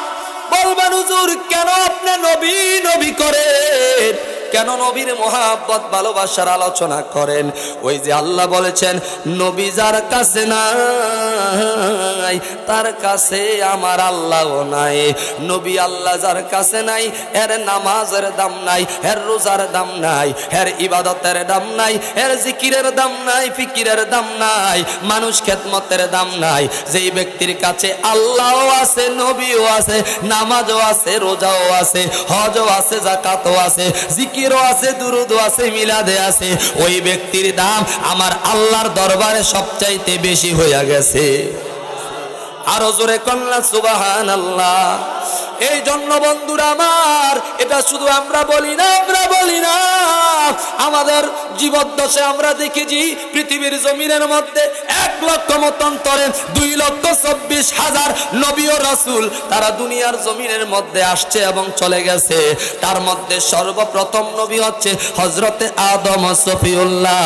Speaker 1: বলবেন হুজুর কেন আপনি নবী নবী করেন কেন নবীর মহাব্বত ভালোবাসার আলোচনা করেন ওই যে আল্লাহ বলেছেন নবী যার কাছে নাই তার কাছে আমার আল্লাহও নাই নবী আল্লাহ যার কাছে নাই এর নামাজের দাম নাই এর রোজার দাম নাই এর ইবাদতের দাম নাই এর জিকিরের দাম নাই ফিকিরের দাম নাই মানুষ খেদমতের দাম নাই যেই ব্যক্তির কাছে আল্লাহও আছে নবীও আছে নামাজও আছে রোজাও আছে হজও আছে যাকাতও আছে জিকিরও আছে দুরুদও আছে মিলাদে আছে ওই ব্যক্তির দাম আমার আল্লাহর দরবারে সবচাইতে বেশি হয়ে গেছে আরো জোরে কন্যা সুবহানাল্লাহ এই জন্য বন্ধুরা আমার এটা শুধু আমরা বলি না আমাদের জীবদ্দশে আমরা দেখেছি পৃথিবীর জমিনের মধ্যে 1 লক্ষ মতান্তরে 2,24,000 নবী ও রাসূল তারা দুনিয়ার জমিনের মধ্যে আসছে এবং চলে গেছে তার মধ্যে সর্বপ্রথম নবী হচ্ছে হযরতে আদম সফিউল্লাহ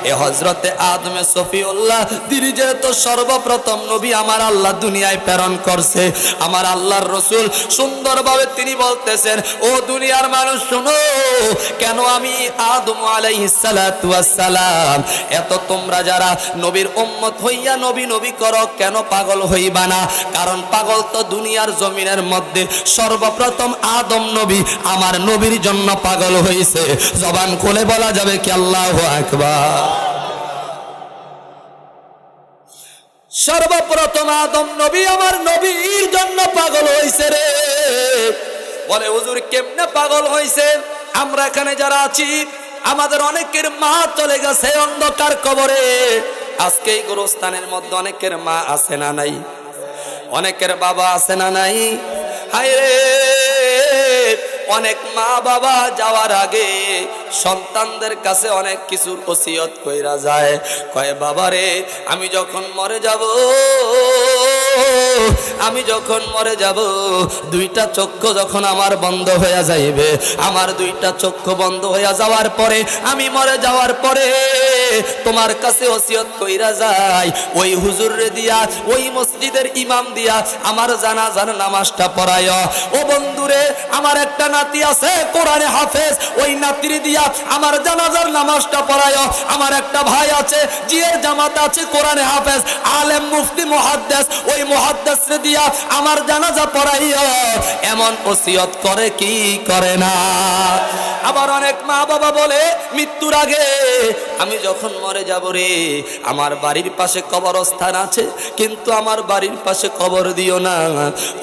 Speaker 1: এই হযরতে আদম সফিউল্লাহ তিনি যেহেতু সর্বপ্রথম নবী আমার আল্লাহ দুনিয়ায় প্রেরণ করছে আমার আল্লাহর রাসূল সুন্দরভাবে তিনি বলতেছেন ও দুনিয়ার মানুষ শুনো কেন আমি আদম আলাইহিস সালাতু ওয়াস সালাম এত তোমরা যারা নবীর উম্মত হইয়া নবী নবী করো কেন পাগল হইবা না কারণ পাগল তো দুনিয়ার জমিনের মধ্যে সর্বপ্রথম আদম নবী আমার নবীর জন্য পাগল হইছে জবান খুলে বলা যাবে কি আল্লাহু আকবার সর্বপ্রথম আদম নবী আমার নবীর জন্য পাগল হইছে রে বলে হুজুর কেমনে পাগল হইছে আমরা এখানে যারা আছি আমাদের অনেকের মা চলে গেছে অন্ধকার কবরে আজকে এই গোরস্থানের মধ্যে অনেকের মা আছে না নাই অনেকের বাবা আছে না নাই হায় রে অনেক মা বাবা যাওয়ার আগে সন্তানদের কাছে অনেক কিছুর ওসিয়ত কইরা যায় কয় বাবা রে আমি যখন মরে যাব দুইটা চক্ষু যখন আমার বন্ধ হয়ে যাইবে আমার দুইটা চক্ষু বন্ধ হয়ে যাওয়ার পরে আমি মরে যাওয়ার পরে তোমার কাছে ওসিয়ত কইরা যায় ওই হুজুর রে দিয়া ওই মসজিদের ইমাম দিয়া আমার জানাজার নামাজটা পড়ায় ও বন্ধুরে আমার একটা নাতি আছে কোরআনে হাফেজ ওই নাতির দিয়া আমার জানাজার নামাজটা পড়ায় আমার একটা ভাই আছে জিয়ের জামাত আছে কোরআনে হাফেজ আলেম মুফতি মুহাদ্দিস ওই মুহাদ্দিস রে দিয়া আমার জানাজা পড়াইয়া এমন ওসিয়ত করে কি করে না আবার অনেক মা বাবা বলে মৃত্যুর আগে আমি যখন মরে যাব রে আমার বাড়ির পাশে কবরস্থান আছে কিন্তু আমার বাড়ির পাশে কবর দিও না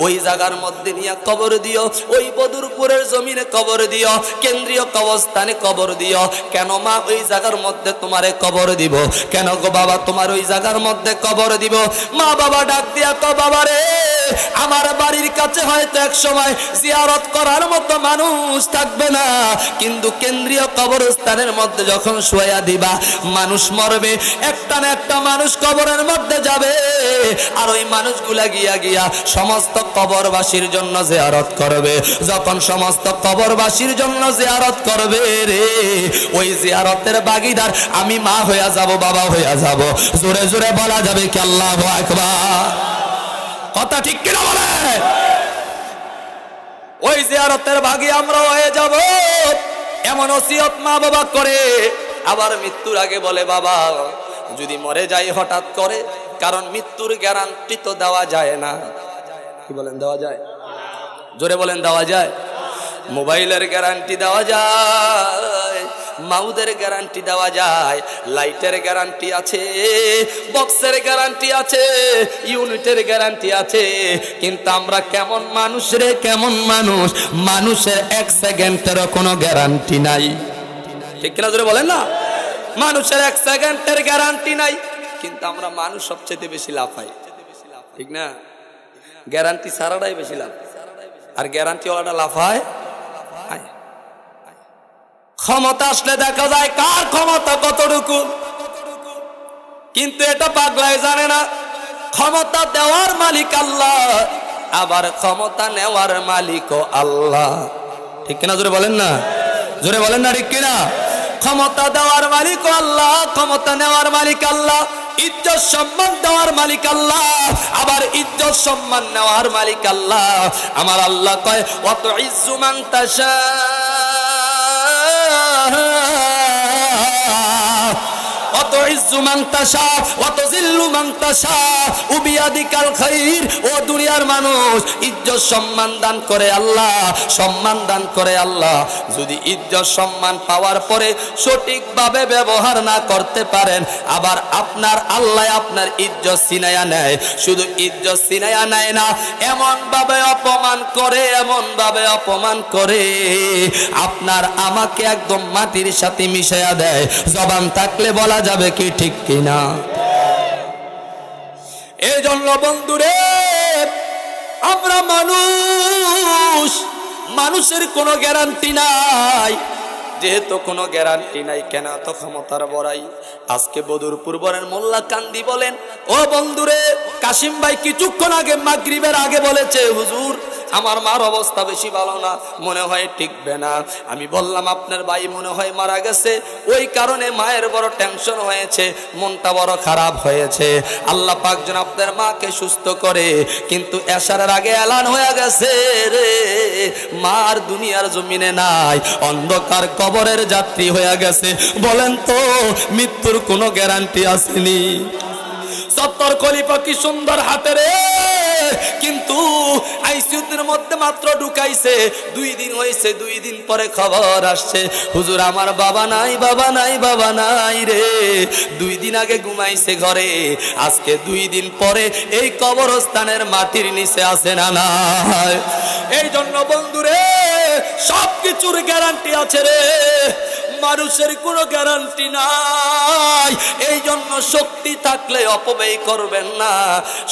Speaker 1: ওই জায়গার মধ্যে নিয়ে কবর দিও ওই বদরপুরের জমিনে কবর দিও কেন্দ্রীয় কবরস্থানে কবর দিও কেন মা ওই জায়গার মধ্যে তোমারে কবর দিব কেন গো বাবা তোমার ওই জায়গার মধ্যে কবর দিব মা বাবা ডাক দিয়া তো বাবা রে আমার বাড়ির কাছে হয়তো এক সময় জিয়ারত করার মতো মানুষ থাকবে না কিন্তু কেন্দ্রীয় কবরস্থানের মধ্যে যখন শুয়া দিবা মানুষ মরবে একটা না একটা মানুষ কবরের মধ্যে যাবে আর ওই মানুষগুলা গিয়া সমস্ত কবরবাসীর জন্য জিয়ারত করবে যখন সমস্ত কবরবাসীর জন্য জিয়ারত করবে রে ওই জিয়ারতের ভাগীদার আমি মা হইয়া যাব বাবা হইয়া যাব জোরে জোরে বলা যাবে কি আল্লাহু আকবার কথা ঠিক কিনা বলে ওই জিয়ারতের ভাগী আমরা হয়ে যাব এমন ওসিয়ত মা বাবা করে আবার মৃত্যুর আগে বলে বাবা যদি মরে যাই হঠাৎ করে কারণ মৃত্যুর গ্যারান্টি তো দেওয়া যায় না কি বলেন দেওয়া যায় জোরে বলেন দেওয়া যায় মোবাইলের গ্যারান্টি দেওয়া যায় মাউদের গ্যারান্টি দেওয়া যায় লাইটের গ্যারান্টি আছে বক্সের গ্যারান্টি আছে ইউনিটের গ্যারান্টি আছে কিন্তু আমরা কেমন মানুষ রে কেমন মানুষ মানুষের 1 সেকেন্ডেরও কোনো গ্যারান্টি নাই ঠিক কিনা জোরে বলেন না মানুষের 1 সেকেন্ডের গ্যারান্টি নাই কিন্তু আমরা মানুষ সবচেয়ে বেশি লাফাই ঠিক না গ্যারান্টি ছাড়াটাই বেশি লাভ আর গ্যারান্টি ওয়ালাটা লাফায় ক্ষমতা আসলে দেখা যায় কার ক্ষমতা কতটুকু কিন্তু এটা পাগলাই জানে না ক্ষমতা দেওয়ার মালিক আল্লাহ আবার ক্ষমতা নেওয়ার মালিকও আল্লাহ ঠিক কিনা জোরে বলেন না, জোরে বলেন না ঠিক কিনা? ক্ষমতা দেওয়ার মালিক আল্লাহ, ক্ষমতা নেওয়ার মালিক আল্লাহ, ইজ্জত সম্মান দেওয়ার মালিক আল্লাহ, আবার ইজ্জত সম্মান নেওয়ার মালিক আল্লাহ। আমার আল্লাহ কয় ওয়া তুইজ্জু মান তাশা ও দুনিয়ার মানুষ, ইজ্জত সম্মান দান করে আল্লাহ, সম্মান দান করে আল্লাহ। যদি ইজ্জত সম্মান পাওয়ার পরে সঠিকভাবে ব্যবহার না করতে পারেন, আবার আপনার আল্লাহ আপনার ইজ্জত ছিনাইয়া নেয়। শুধু ইজ্জত ছিনাইয়া নেয় না, এমন ভাবে অপমান করে, এমন ভাবে অপমান করে আপনার আমাকে একদম মাটির সাথে মিশাইয়া দেয়। জবান থাকলে বলা যাবে কি ঠিক কিনা? এই জন্য বন্ধুরে, আমরা মানুষ, মানুষের কোনো গ্যারান্টি নাই। যেহেতু কোনো গ্যারান্টি নাই, কেন এত ক্ষমতার বড়াই? আজকে বদরপুর বলেন, মোল্লা কান্দি বলেন, ও বন্ধুরে, কাশিম ভাই কিছুক্ষণ আগে মাগরিবের আগে বলেছে, হুজুর আমার মার অবস্থা বেশি ভালো না, মনে হয় টিকবে না। আমি বললাম আপনার ভাই মনে হয় মারা গেছে, ওই কারণে মায়ের বড় টেনশন হয়েছে, মনটা বড় খারাপ হয়েছে। আল্লাহ পাক যেন আপনার মাকে সুস্থ করে। কিন্তু এশারের আগে এলান হয়ে গেছে রে, মার দুনিয়ার জমিনে নাই, অন্ধকার কবরের যাত্রী হয়ে গেছে। বলেন তো মৃত্যুর কোনো গ্যারান্টি আসেনি? সত্তর খলিফা কি সুন্দর হাতে রে, কিন্তু আইসিইউর মধ্যে মাত্র ঢুকাইছে, 2 দিন হয়েছে, 2 দিন পরে খবর আসছে, হুজুর আমার বাবা নাই, বাবা নাই, বাবা নাই রে। 2 দিন আগে ঘুমাইছে ঘরে, আজকে 2 দিন পরে এই কবরস্থানের মাটির নিচে আছে না নাই? এই জন্য বন্ধুরে, সব কিছুর গ্যারান্টি আছে রে, মানুষের কোনো গ্যারান্টি নাই। এই জন্য শক্তি থাকলে অপব্যয় করবেন না,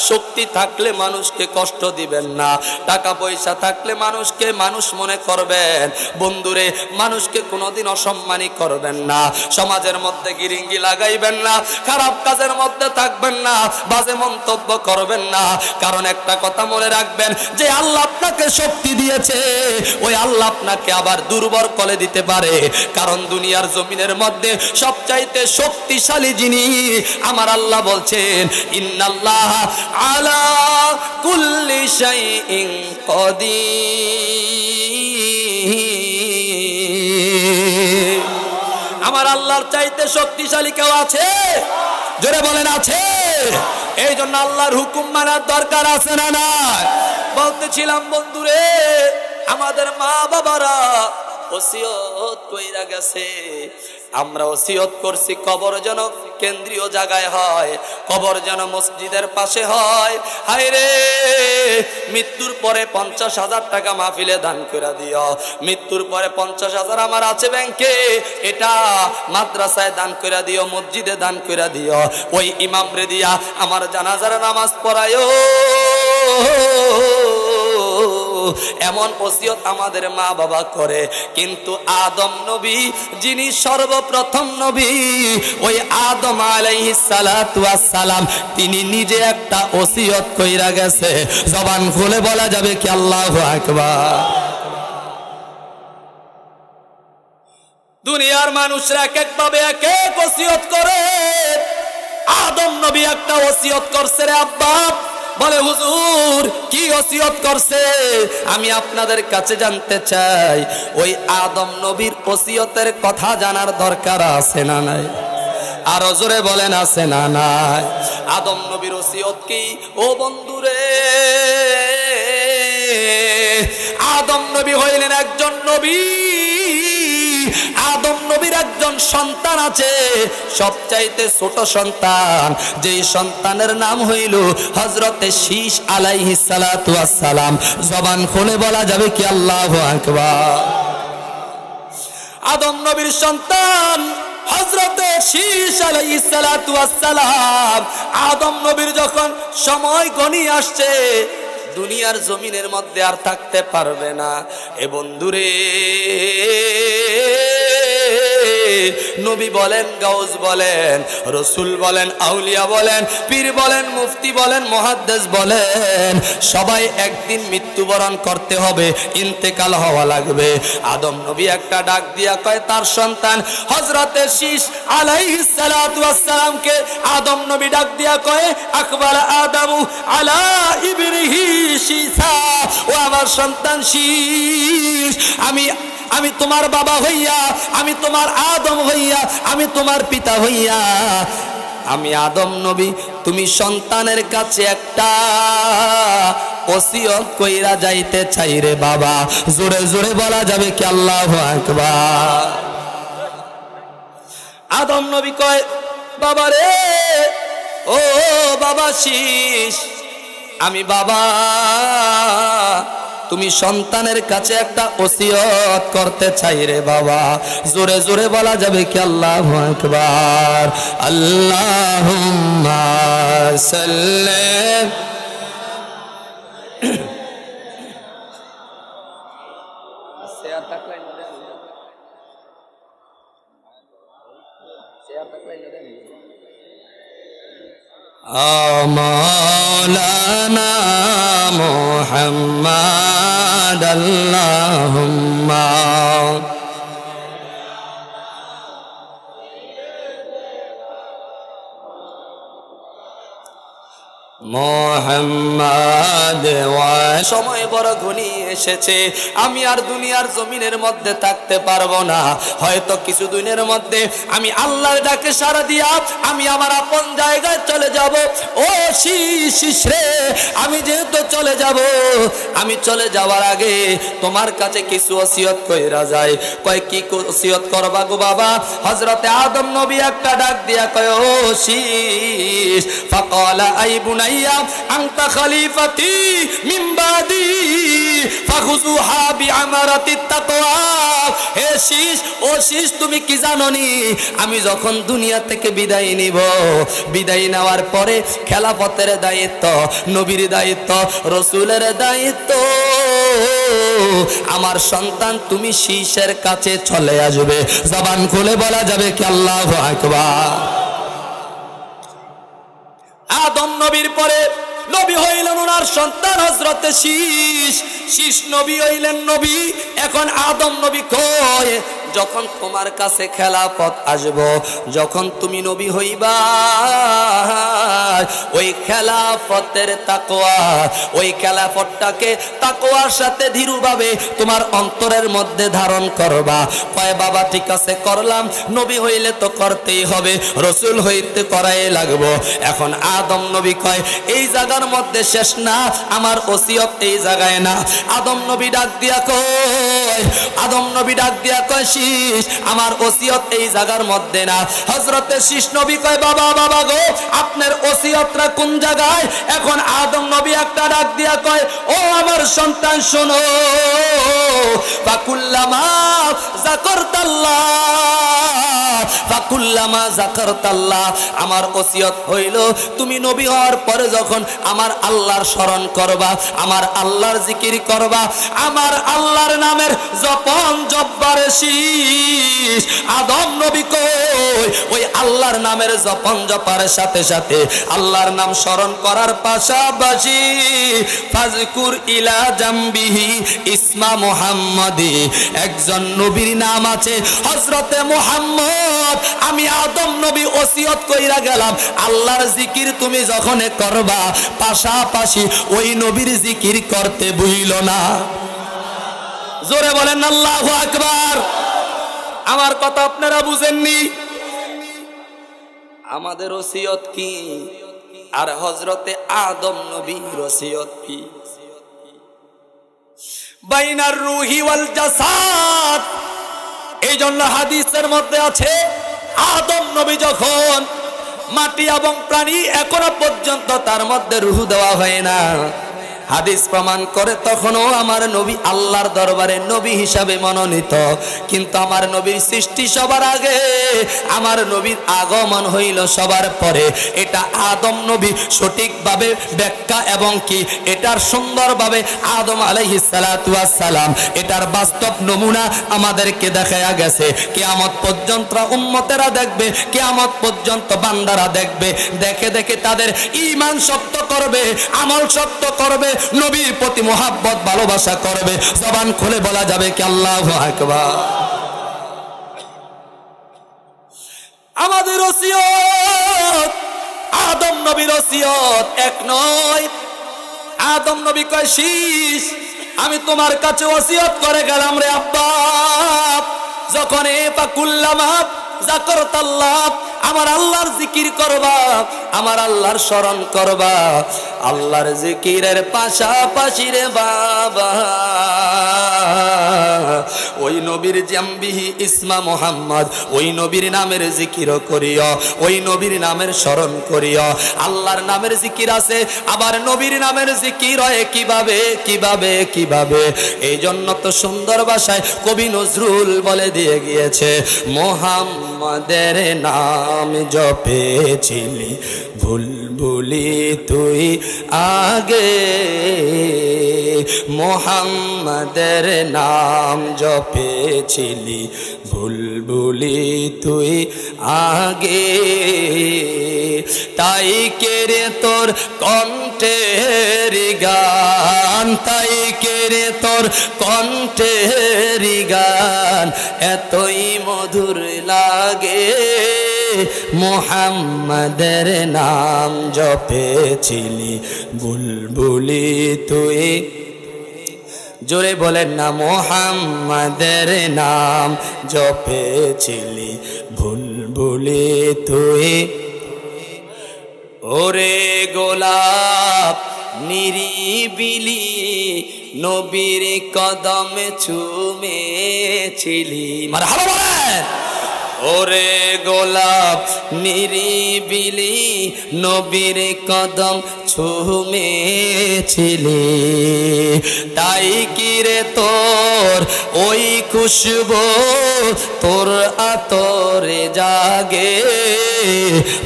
Speaker 1: শক্তি থাকলে মানুষকে কষ্ট দিবেন না, টাকা পয়সা থাকলে মানুষকে মানুষ মনে করবেন। বন্ধুরে, মানুষকে কোনোদিন অসম্মানী করবেন না, সমাজের মধ্যে গিরিঙ্গি লাগাইবেন না, খারাপ কাজের মধ্যে থাকবেন না, বাজে মন্তব্য করবেন না। কারণ একটা কথা মনে রাখবেন, যে আল্লাহ আপনাকে শক্তি দিয়েছে, ওই আল্লাহ আপনাকে আবার দুর্বল করে দিতে পারে। কারণ দুনিয়ার জমিনের মধ্যে সবচাইতে শক্তিশালী যিনি, আমার আল্লাহ বলছেন, ইন্নাল্লাহ আলা কুল্লি শাইইন কাদির। আমার আল্লাহর চাইতে শক্তিশালী কেউ আছে? জোরে বলেন আছে? এই জন্য আল্লাহর হুকুম মানার দরকার আছে না না? বলতেছিলাম বন্ধুরে, আমাদের মা বাবারা ওসিয়ত কইরা গেছে, আমরা ওসিয়ত করছি কবর যেন কেন্দ্রীয় জায়গায় হয়, কবর যেন মসজিদের পাশে হয়। হায় রে, মৃত্যুর পরে 50,000 টাকা মাহফিলে দান করে দিও, মৃত্যুর পরে 50,000 আমার আছে ব্যাংকে, এটা মাদ্রাসায় দান করে দিও, মসজিদে দান করে দিও, ওই ইমাম রে দিয়া আমার জানাজার নামাজ পড়ায়ো। এমন ওসিয়ত আমাদের মা বাবা করে। কিন্তু আদম নবী, যিনি সর্বপ্রথম নবী, ওই আদম আলাইহিস সালাতু ওয়াস সালাম, তিনি নিজে একটা ওসিয়ত কইরা গেছে। জবান খুলে বলা যাবে কি আল্লাহু আকবার? দুনিয়ার মানুষরা এক এক ভাবে এক এক ওসিয়ত করে। আদম নবী একটা ওসিয়ত করছে রে আব্বা। বলে হুজুর কি ওসিয়ত করছে? আমি আপনাদের কাছে জানতে চাই, ওই আদম নবীর ওসিয়তের কথা জানার দরকার আছে না নাই? আরো জোরে বলেন আছে না নাই? আদম নবীর ওসিয়ত কি ও বন্ধুরে? আদম নবী হইলেন একজন নবী। আদম নবীর একজন সন্তান আছে, সবচাইতে ছোট সন্তান, যেই সন্তানের নাম হইল হযরতে শীশ আলাইহিস সালাতু ওয়াস সালাম। জবান খুলে বলা যাবে কি আল্লাহু আকবার? আদম নবীর সন্তান হযরতে শীশ আলাইহিস সালাতু ওয়াস সালাম। আদম নবীর যখন সময় ঘনিয়ে আসছে, দুনিয়ার জমিনের মধ্যে আর থাকতে পারবে না, এ বন্ধুরে নবী বলেন, গাউস বলেন, রসুল বলেন, আউলিয়া বলেন, পীর বলেন, মুফতি বলেন, মুহাদ্দিস বলেন, সবাই একদিন মৃত্যুবরণ করতে হবে, ইন্তেকাল হওয়া লাগবে। আদম নবী একটা ডাক দিয়া কয় তার সন্তান হযরতে শীশ আলাইহিস সালাতু ওয়াস সালামকে আদম নবী ডাক দিয়া কয় আকবার আদামু আলা ইবনিহি শীসা, ও আমার সন্তান শীশ, আমি তোমার বাবা হইয়া, আমি তোমার আদম হইয়া, আমি তোমার পিতা হইয়া, আমি আদম নবী, তুমি সন্তানের কাছে একটা ওসিয়ত কইরা যাইতে চাই রে বাবা। জোরে জোরে বলা যাবে কি আল্লাহু আকবার? আদম নবী কয় বাবা রে, ও বাবা শীশ, আমি বাবা, তুমি সন্তানের কাছে একটা ওসিয়ত করতে চাই রে বাবা। জোরে জোরে বলা যাবে কি আল্লাহু আকবার? আল্লাহুম্মা সাল্লি মাওলানা মুহাম্মদ আল্লাহুম্মা মুহাম্মদ। সময় বড় ঘনিয়ে এসেছে, আমি আর দুনিয়ার জমিনের মধ্যে থাকতে পারবো না। হয়তো কিছু দিনের মধ্যে আমি আল্লাহর ডাকে সাড়া দিয়া আমি আমার আপন জায়গায় চলে যাব। ও শীষ রে, আমি যেহেতু চলে যাব, আমি চলে যাওয়ার আগে তোমার কাছে কিছু ওসিয়ত কইরা যায়। কয় কি ওসিয়ত করবা গো বাবা? হযরতে আদম নবী একটা ডাক দিয়া কয় ও শীষ, ফাকালা আই বুনাইয়া আনতা খলিফাতি মিন বাদি ফাখুযুহা বিআমারাতিত তাকওয়া। হে শীষ, ও শীষ, তুমি কি জানোনি আমি যখন দুনিয়া থেকে বিদায় নিব, বিদায় নেওয়ার পরে খেলাফতের দায়িত্ব, নবীর দায়িত্ব, রসুলের দায়িত্ব আমার সন্তান তুমি শীষের কাছে চলে আসবে। জবান খুলে বলা যাবে কি আল্লাহু আকবার? আদম নবীর পরে নবী হইলেন ওনার সন্তান হযরতে শীষ। শীষ নবী হইলেন নবী। এখন আদম নবী কয় যখন তোমার কাছে খেলাফত আসব, যখন তুমি নবী হইবা, ওই খেলাফতের তাকওয়া, ওই খেলাফতটাকে তাকওয়ার সাথে ধীরভাবে তোমার অন্তরের মধ্যে ধারণ করবা। কয় বাবা ঠিক আছে করলাম, নবী হইলে তো করতেই হবে, রসুল হইতে করাই লাগবো। এখন আদম নবী কয় এই জায়গার মধ্যে শেষ না, আমার ওসিয়ত এই জায়গায় না। আদম নবী ডাক দিয়া কয়, আদম নবী ডাক দিয়া কয় শীষ, আমার ওসিয়ত এই জায়গার মধ্যে না। হযরতে শীষ নবী কয় বাবা, বাবা গো, আপনার ওসিয়তটা কোন জায়গায়? এখন আদম নবী একটা ডাক দিয়া কয় ও আমার সন্তান শোনো, ফাকুল্লামা যাকারতাল্লাহ, ফাকুল্লামা যাকারতাল্লাহ, আমার ওসিয়ত হইল তুমি নবী হওয়ার পরে যখন আমার আল্লাহর স্মরণ করবা, আমার আল্লাহর জিকির করবা, আমার আল্লাহর নামের জপন জব্বার শীষ। আদম নবী কই ওই আল্লাহর নামের জপন জপার সাথে সাথে আল্লাহর নাম স্মরণ করার পাশাপাশি ফাজকুর ইলা জামবিহি ইসমা মুহাম্মাদি, একজন নবীর নাম আছে হযরতে মুহাম্মদ। আমি আদম নবী ওসিয়ত কইরা গেলাম আল্লাহর জিকির তুমি যখন করবা, পাশাপাশি ওই নবীর জিকির করতে ভুইল না। জোরে বলেন আল্লাহু আকবার। আমার কথা আপনারা বুঝেননি? আমাদের ওসিয়ত কি আর হযরতে আদম নবীর ওসিয়ত কি? বাইনার রূহি ওয়াল জাসাদ। এই জন্য হাদিসের মধ্যে আছে আদম নবী যখন মাটি এবং প্রাণী এখনো পর্যন্ত তার মধ্যে রূহ দেওয়া হয় না, হাদিস প্রমাণ করে তখনও আমার নবী আল্লাহর দরবারে নবী হিসাবে মনোনীত। কিন্তু আমার নবীর সৃষ্টি সবার আগে, আমার নবীর আগমন হইল সবার পরে। এটা আদম নবী সঠিকভাবে ব্যাখ্যা এবং কি এটার সুন্দরভাবে আদম আলাইহিস সালাতু ওয়াস সালাম এটার বাস্তব নমুনা আমাদেরকে দেখায়া গেছে। কিয়ামত পর্যন্ত উম্মতেরা দেখবে, কিয়ামত পর্যন্ত বান্দারা দেখবে, দেখে দেখে তাদের ঈমান শক্ত করবে, আমল শক্ত করবে, নবীর প্রতি মুহাব্বত ভালোবাসা করবে। জবান খুলে বলা যাবে কি আল্লাহু আকবার। আমাদের ওসিয়ত আদম নবীর ওসিয়ত এক নয়। আদম নবী কয় শীষ আমি তোমার কাছে ওসিয়ত করে গেলাম রে আব্বা, যখন এ পাকুল্লামা যাকরতাল্লাহ আমার আল্লাহর জিকির করবা, আমার আল্লাহর স্মরণ করবা, আল্লাহর জিকিরের পাশাপাশি রে বাবা ওই নবীর জামবিহি ইসমা মুহাম্মদ, ওই নবীর নামের জিকিরও করিও, ওই নবীর নামের স্মরণ করিও। আল্লাহর নামের জিকির আছে, আবার নবীর নামের জিকির হয় কিভাবে কিভাবে কিভাবে। এই জন্য তো সুন্দর ভাষায় কবি নজরুল বলে দিয়ে গিয়েছে, মুহাম্মাদের নাম জপেছিলি বুলবুলি তুই আগে, মুহাম্মাদের নাম জপেছিলি বুলবুলি তুই আগে, তাই কেড়ে তোর কণ্ঠের গান, তাই কেড়ে তোর কণ্ঠের গান এতই মধুর লাগে, মুহাম্মাদের নাম জপেছিলি বুলবুলি তুই। জোরে বলেন না, মুহাম্মাদের নাম জপেছিলি বুলবুলি তুই। ওরে গোলাপ নিরিবিলি নবীর কদম চুমেছিলি, মারহাবা বলেন। ওরে গোলাপ নিরিবিলি নবীর কদম চুমেছিলি, তাই কিরে তোর ওই খুশবু তোর আতরে জাগে,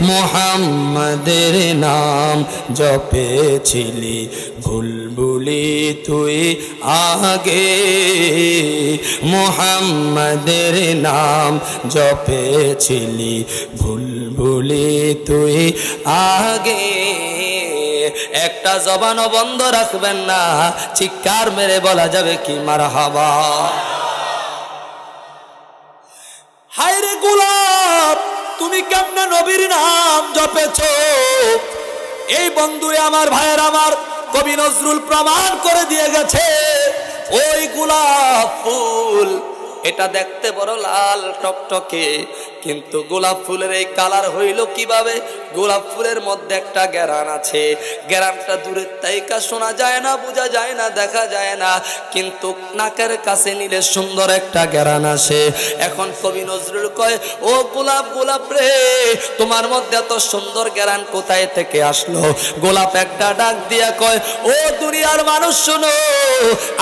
Speaker 1: মুহাম্মাদের নাম জপেছিলি বুলবুলি তুই আগে, মুহাম্মাদের নাম জপেছিলি বুলবুলি তুই আগে। একটা জবানও বন্ধ রাখবেন না, চিৎকার মেরে বলা যাবে কি মারহাবা। হায়রে গোলাপ তুমি কেমনে নবীর নাম জপেছো? এই বন্ধুরে আমার ভাইয়ের আমার কবি নজরুল প্রমাণ করে দিয়ে গেছে, ওই গোলাপ ফুল এটা দেখতে বড় লাল টকটকে, কিন্তু গোলাপ ফুলের এই কালার হইল কিভাবে? গোলাপ ফুলের মধ্যে একটা গ্যারান আছে, গ্যারানটা দূরের তাইকা শোনা যায় না, বোঝা যায় না, দেখা যায় না, কিন্তু নাকের কাছে নিলে সুন্দর একটা গ্যারান আসে। এখন কবি নজরুল কয়, ও গোলাপ গোলাপ রে তোমার মধ্যে এত সুন্দর গ্যারান কোথায় থেকে আসলো? গোলাপ একটা ডাক দিয়া কয়, ও দুনিয়ার মানুষ শোনো,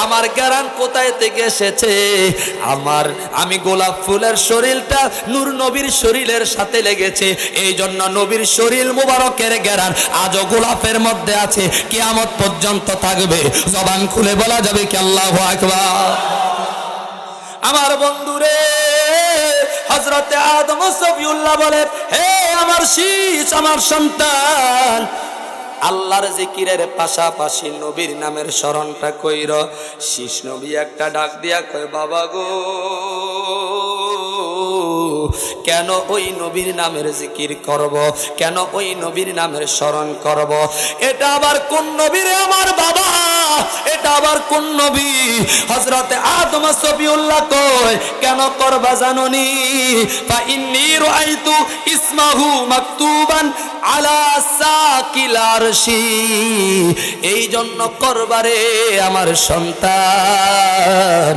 Speaker 1: আমার গ্যারান কোথায় থেকে এসেছে? আমি গোলাপ ফুলের শরীরটা নূর নবীর শরীরের সাথে লেগেছে, এই জন্য নবীর শরীর মুবারকের গ্যারান আজও গোলাপের মধ্যে আছে, কিয়ামত পর্যন্ত থাকবে। জবান খুলে বলা যাবে কি আল্লাহু আকবার। আমার বন্ধুরে হযরতে আদম সফিউল্লাহ বলে, হে আমার শীষ আমার সন্তান, আল্লাহর জিকিরের পাশাপাশি নবীর নামের স্মরণটা কইর। শীষ নবী একটা ডাক দিয়া কয়, বাবা গো কেন ওই নবীর নামের জিকির করব, কেন ওই নবীর নামের স্মরণ করব? এটা আবার কোন নবী রে আমার বাবা, এটা আবার কোন নবী? হযরতে আদম সফিউল্লাহ কয়, কেন করবা জানোনি? ফা ইন্নী রাআইতু ইসমাহু মাকতুবান আলা সাকিল আরশি, এই জন্য করবারে আমার সন্তান।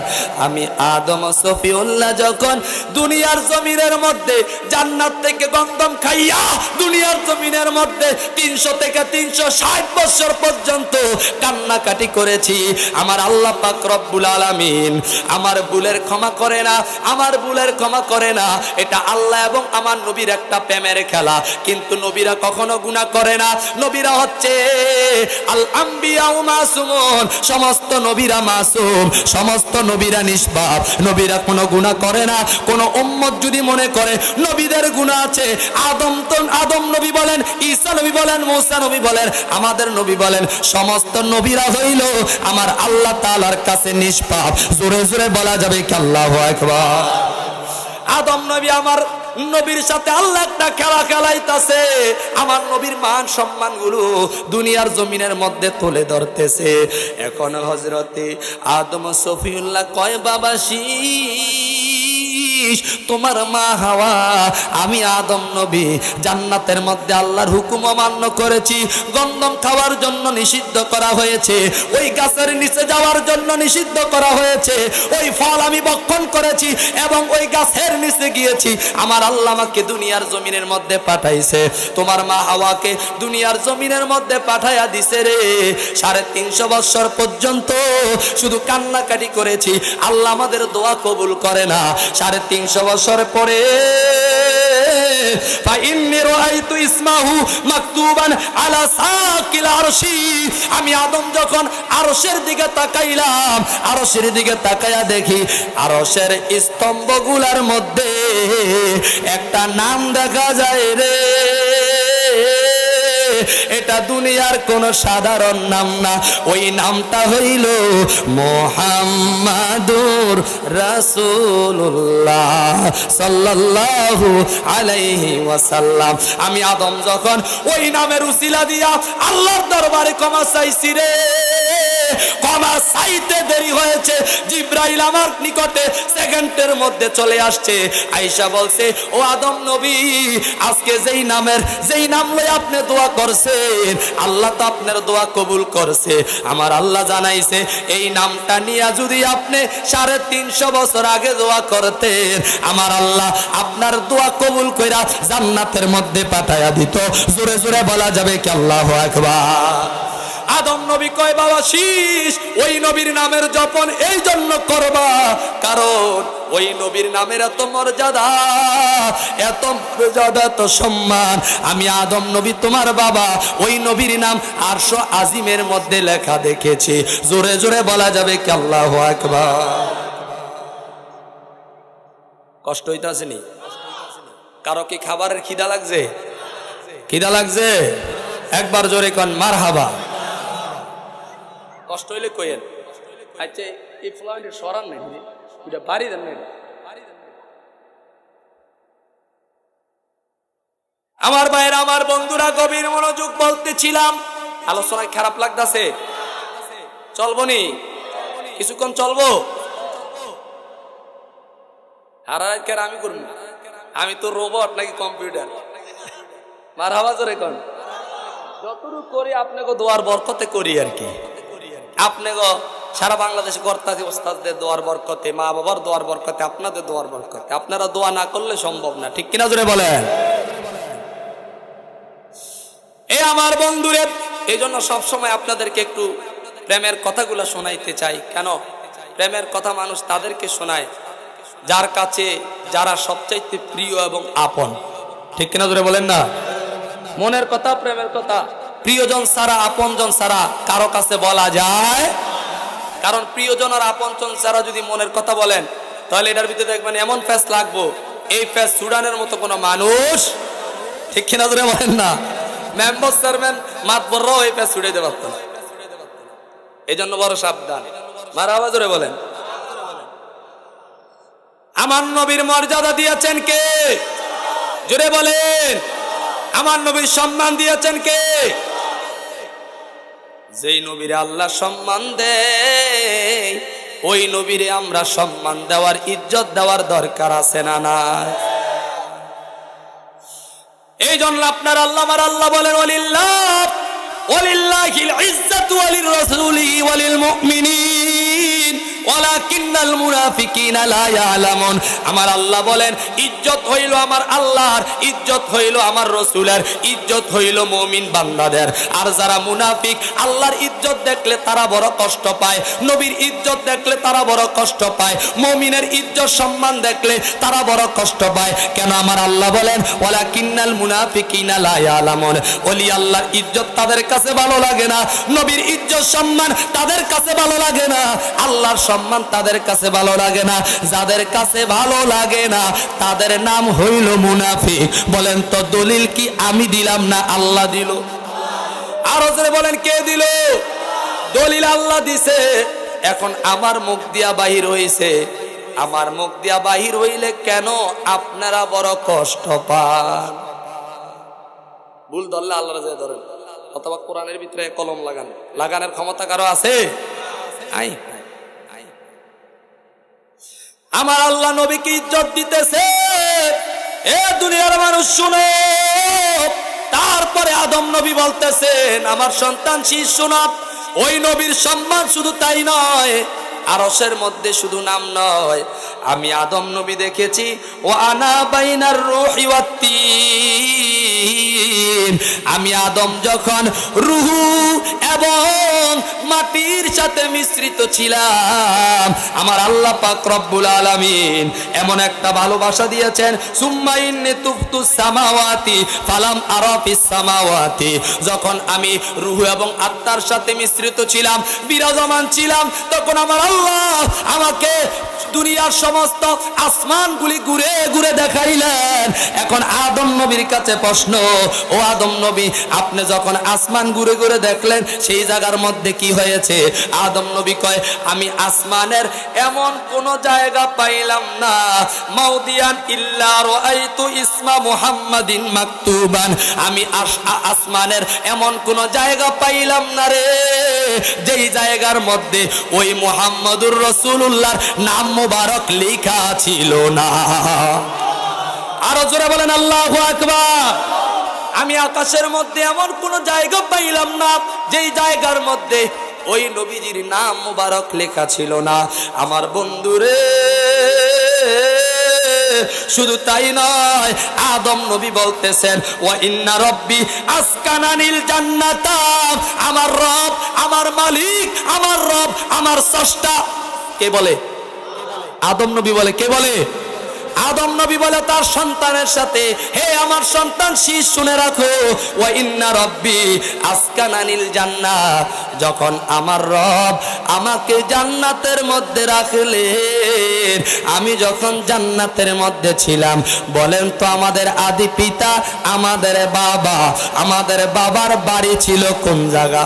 Speaker 1: আমি আদম সফিউল্লাহ যখন দুনিয়ার জমিনের জমিনের মধ্যে জান্নাত থেকে গন্ধম খাইয়া দুনিয়ার জমিনের মধ্যে 300 থেকে 360 বছর পর্যন্ত কান্নাকাটি করেছি, আমার আল্লাহ পাক রব্বুল আলামিন আমার ভুলের ক্ষমা করে না, আমার ভুলের ক্ষমা করে না। এটা আল্লাহ এবং আমার নবীর একটা প্রেমের খেলা। কিন্তু নবীরা কখনো গুনাহ করে না, নবীরা হচ্ছে আল আম্বিয়া মাসুমুন, সমস্ত নবীরা মাসুম, সমস্ত নবীরা নিষ্পাপ, নবীরা কোনো গুনাহ করে না। কোন উম্মত যদি মনে করে নবীদের গুনাহ আছে, আদম নবী বলেন, ঈসা নবী বলেন, মুসা নবী বলেন, আমাদের নবী বলেন, সমস্ত নবীরা হইল আমার আল্লাহ তাআলার কাছে নিষ্পাপ। জোরে জোরে বলা যাবে কি আল্লাহু আকবার। আদম নবী আমার নবীর সাথে আল্লাহ একটা খেলা খেলাইতেছে, আমার নবীর মান সম্মান গুলো দুনিয়ার জমিনের মধ্যে তুলে ধরতেছে। এখন হযরতে আদম সফিউল্লাহ কয়, বাবা তোমার মা হাওয়া, আমি আদম নবী জান্নাতের মধ্যে আল্লাহর হুকুম অমান্য করেছি, গন্ধম খাওয়ার জন্য নিষিদ্ধ করা হয়েছে, ওই গাছের নিচে যাওয়ার জন্য নিষিদ্ধ করা হয়েছে, ওই ফল আমি ভক্ষণ করেছি এবং ওই গাছের নিচে গিয়েছি। আমার আল্লাহ আমাকে দুনিয়ার জমিনের মধ্যে পাঠাইছে, তোমার মা হাওয়াকে দুনিয়ার জমিনের মধ্যে পাঠাইয়া দিছে রে। 350 বছর পর্যন্ত শুধু কান্নাকাটি করেছি, আল্লাহ আমাদের দোয়া কবুল করে না। 350 বছর পরে আমি আদম যখন আরশের দিকে তাকাইলাম, আরশের দিকে তাকাইয়া দেখি আরশের স্তম্ভগুলার মধ্যে একটা নাম দেখা যায় রে। এটা দুনিয়ার কোন সাধারণ নাম না, ওই নামটা হইল মুহাম্মাদুর রাসূলুল্লাহ সাল্লাল্লাহু আলাইহি ওয়াসাল্লাম। আমি আদম যখন ওই নামের উসিলা দিয়া আল্লাহর দরবারে ক্ষমা চাইছি রে, ক্ষমা চাইতে দেরি হয়েছে, জিবরাইল আমার নিকটে সেকেন্ডের মধ্যে চলে আসছে, আয়েশা বলছে, ও আদম নবী, আজকে যেই নাম লই আপনি দোয়া করছেন, আল্লাহ তো আপনার দোয়া কবুল করছে। আমার আল্লাহ জানাইছে, এই নামটা নিয়ে যদি আপনি 350 বছর আগে দোয়া করতেন, আমার আল্লাহ আপনার দোয়া কবুল কইরা জান্নাতের মধ্যে পাঠায়া দিত। জোরে জোরে বলা যাবে কি আল্লাহু আকবার। আদম নবী কয়, বাবা ওই নবীর নামের জপন এই জন্য করবা, কারণ ওই নবীর নামের এত মর্যাদা, এত মর্যাদা, এত সম্মান। আমি আদম নবী তোমার বাবা, ওই নবীর নাম আরশ আজিমের মধ্যে লেখা দেখেছি। জোরে জোরে বলা যাবে কি আল্লাহু আকবার। কষ্ট হইতাছে নি? কারো কি খাবারের খিদা লাগছে? খিদা লাগছে? একবার জোরে কোন মারহাবা। কষ্ট হইলে কইেন। আচ্ছা, এই ফ্লাইটের সরান নাই, এটা বাড়ি দেন না। আমার ভাইরা, আমার বন্ধুরা, গভীর মনোযোগ বলতেছিলাম, আলোচনায় খারাপ লাগতেছে? চলবো নি? কিছুক্ষণ চলবো? হারাকের আমি করব, আমি তো রোবট নাকি কম্পিউটার? মারহাবা জোরে কোন। যতটুকু করি আপনাকে দোয়ার বরকতে করি আর কি। আপনাকে সারা বাংলাদেশে কর্তাজি ওস্তাদদের দোয়ার বরকতে, মা বাবার দোয়ার বরকতে, আপনাদের দোয়ার বরকতে। আপনারা দোয়া না করলে সম্ভব না, ঠিক কিনা জোরে বলেন? এই আমার বন্ধুরে, এই জন্য সবসময় আপনাদেরকে একটু প্রেমের কথাগুলো শোনাইতে চাই। কেন? প্রেমের কথা মানুষ তাদেরকে শোনায় যার কাছে যারা সবচাইতে প্রিয় এবং আপন, ঠিক কিনা জোরে বলেন না? মনের কথা, প্রেমের কথা প্রিয়জন ছাড়া, আপনজন ছাড়া কারো কাছে বলা যায়? কারণ প্রিয়জন আর আপনজন ছাড়া যদি মনের কথা বলেন, তাহলে এটার ভিতরে দেখবেন এমন ফ্যাস লাগবো, এই ফ্যাস সুডানের মতো কোনো মানুষ, ঠিক কিনা জোরে বলেন না? মেম্বার চেয়ারম্যান মাতবররাও এই ফ্যাস ছুড়ে দিতে পারত না। এই জন্য বড় সাবধান। মারহাবা জোরে বলেন। আমার নবীর মর্যাদা দিয়েছেন কে? জোরে বলেন। আমার নবীর সম্মান দিয়েছেন কে? যেই নবীরে আল্লাহ সম্মান দেয়, ওই নবীরে আমরা সম্মান দেওয়ার, ইজ্জত দেওয়ার দরকার আছে না নাই? এই জন্য আপনার আল্লাহ, আমার আল্লাহ বলেন, ওয়ালিল্লাহিল ইজ্জাতু ওয়ালির রাসূলি ওয়ালিল মুমিনিন। ওয়ালাকিন্নাল মুনাফিকিনা লা ইয়ালামুন। আমার আল্লাহ বলেন ইজ্জত হইল আমার আল্লাহর, ইজ্জত হইল আমার রাসূলের, ইজ্জত হইল মুমিন বান্দাদের। আর যারা মুনাফিক আল্লাহর ইজ্জত দেখলে তারা বড় কষ্ট পায়, নবীর ইজ্জত দেখলে তারা বড় কষ্ট পায়, মুমিনের ইজ্জত সম্মান দেখলে তারা বড় কষ্ট পায়। কেন আমার আল্লাহ বলেন ওয়ালাকিন্নাল মুনাফিকিনা লা ইয়ালামুন। ওলি আল্লাহর ইজ্জত তাদের কাছে ভালো লাগে না, নবীর ইজ্জত সম্মান তাদের কাছে ভালো লাগে না, আল্লাহর সম্মান তাদের কাছে ভালো লাগে না। যাদের কাছে ভালো লাগে না তাদের নাম হইল মুনাফিক। বলেন তো দলিল কি আমি দিলাম না আল্লাহ দিল? আরো জোরে বলেন কে দিল? দলিল আল্লাহ দিছে। এখন আমার মুখ দিয়া বাহির হইছে, আমার মুখ দিয়া বাহির হইলে কেন আপনারা বড় কষ্ট পান? ভুল ধরলে আল্লাহর রাজা ধরেন, অথবা কোরআনের ভিতরে কলম লাগান, লাগানোর ক্ষমতা কারো আছে? আই আমার আল্লাহ নবীকে ইজ্জত দিতেছে। এ দুনিয়ার মানুষ শুনো। তারপরে আদম নবী বলতেছেন আমার সন্তান শিশু না। ওই নবীর সম্মান শুধু তাই নয়, আরশের মধ্যে শুধু নাম নয়, আমি আদম নবী দেখেছি ও আনা বাইনার রূহি ওয়াত তিন। আমি আদম যখন রূহ এবং মাটির সাথে মিশ্রিত ছিলাম, আমার আল্লাহ পাক রব্বুল আলামিন এমন একটা ভালোবাসা দিয়েছেন। সুম্মা ইন্নী তুফতুস সামাওয়াতি ফালাম আরা ফিস সামাওয়াতি। যখন আমি রূহ এবং আত্মার সাথে মিশ্রিত ছিলাম, বিরাজমান ছিলাম, তখন আমার আল্লাহ আমাকে দুনিয়ার সমস্ত আসমানগুলি ঘুরে ঘুরে দেখাইলেন। এখন আদম নবীর কাছে প্রশ্ন, ও আদম নবী আপনি যখন আসমান ঘুরে ঘুরে দেখলেন সেই জায়গার মধ্যে কি হয়েছে? আদম নবী কয় আমি আসমানের এমন কোন জায়গা পাইলাম না, মাউদিয়ান ইল্লা রাআইতু ইসমা মুহাম্মাদিন মাকতুবান। আমি আসমানের এমন কোন জায়গা পাইলাম না রে যেই জায়গার মধ্যে ওই মুহাম্মদুর রাসূলুল্লাহর নাম মুবারক লেখা ছিল না। আরো জোরে বলেন আল্লাহু আকবার। আমি আকাশের মধ্যে এমন কোন জায়গা পাইলাম না যেই জায়গার মধ্যে ওই নবীজির নাম মুবারক লেখা ছিল না। আমার বন্ধুরে শুধু তাই নয়, আদম নবী বলতেছেন ওয়া ইন্না রাব্বি আসকানানিল জান্নাতা। আমার রব, আমার মালিক, আমার রব, আমার স্রষ্টা কে বলে? আদম নবী বলে। কে বলে? আদম নবী বলে তার সন্তানের সাথে, হে আমার সন্তান শীষ শুনে রাখো, ওয়া ইন্না রাব্বি আসকানানিল জান্নাহ। যখন আমার রব আমাকে জান্নাতের মধ্যে রাখলেন, আমি যখন জান্নাতের মধ্যে ছিলাম, বলেন তো আমাদের আদি পিতা, আমাদের বাবার বাড়ি ছিল কোন জায়গা?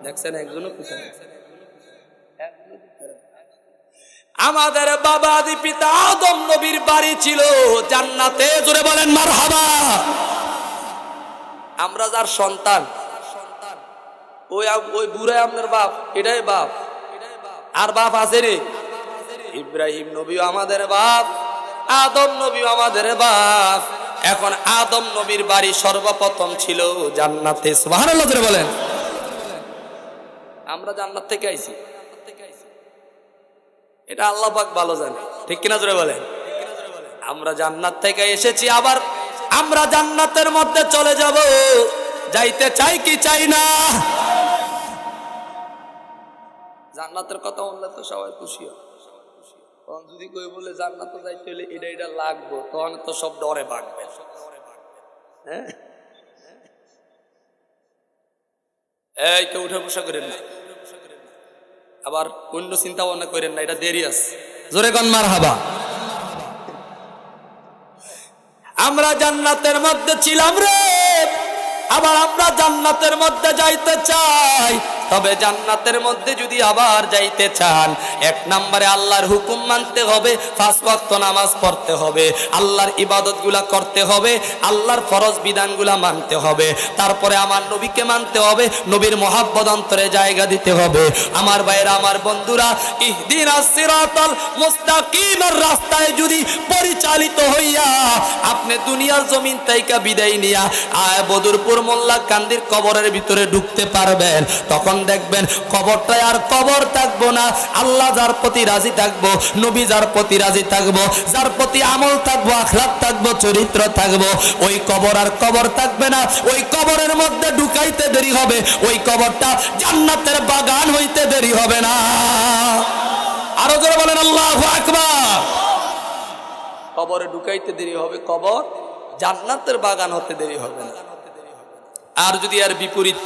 Speaker 1: দেখছেন একজনও পিছনে। আমাদের বাবা আদি পিতা আদম নবীর বাড়ি ছিল জান্নাতে। জোরে বলেন মারহাবা। আমরা যার সন্তান, ওই বুড়াই আপনার বাপ, এটাই বাপ। আর বাপ আছে রে? ইব্রাহিম নবীও আমাদের বাপ, আদম নবীও আমাদের বাপ। এখন আদম নবীর বাড়ি সর্বপ্রথম ছিল জান্নাতে। সুবহানাল্লাহ জোরে বলেন। আমরা জান্নাত থেকে আইছি, এটা আল্লাহ পাক ভালো জানে, ঠিক কিনা জোরে বলেন? আমরা জান্নাত থেকে এসেছি, আবার আমরা জান্নাতের মধ্যে চলে যাব। যাইতে চাই কি চাই না? জান্নাতের কথা বললে তো সবাই খুশি হয়। তখন যদি কই বলে জান্নাতে যাইতে হলে এটা এটা লাগবে, তখন তো সব ডরে ভাগবে। হ্যাঁ, এই কেউ উঠে বসা করেন না, আবার অন্য চিন্তা ভাবনা করেন না, এটা দেরি আছে। জোরে গন মারহাবা। আমরা জান্নাতের মধ্যে ছিলাম রে, আবার আমরা জান্নাতের মধ্যে যাইতে চাই। তবে জান্নাতের মধ্যে যদি আবার যাইতে চান, এক নম্বরে আল্লাহর হুকুম মানতে হবে, 5 ওয়াক্ত নামাজ পড়তে হবে, আল্লাহর ইবাদতগুলা করতে হবে, আল্লাহর ফরজ বিধানগুলা মানতে হবে, তারপরে আমার নবীকে মানতে হবে, নবীর মহাব্বত অন্তরে জায়গা দিতে হবে। আমার ভাইরা, আমার বন্ধুরা, ইহদিনাস সিরাতাল মুস্তাকিমের রাস্তায় যদি পরিচালিত হইয়া আপনি দুনিয়ার জমিন থেকে বিদায় নিয়া বদরপুর মোল্লা কান্দির কবরের ভিতরে ঢুকতে পারবেন, তখন দেখবেন কবরটায় আর কবর থাকবো না। আল্লাহ যার প্রতি রাজি থাকবো, নবী যার প্রতি রাজি থাকবো, যার প্রতি আমল থাকবো, আখলাক থাকবো, চরিত্র থাকবো, ওই কবর আর কবর থাকবে না। ওই কবরের মধ্যে ঢুকাইতে দেরি হবে, ওই কবরটা জান্নাতের বাগান হইতে দেরি হবে না। আরো জোরে বলেন আল্লাহু আকবার। কবরে ঢুকাইতে দেরি হবে, কবর জান্নাতের বাগান হতে দেরি হবে না। আর যদি আর বিপরীত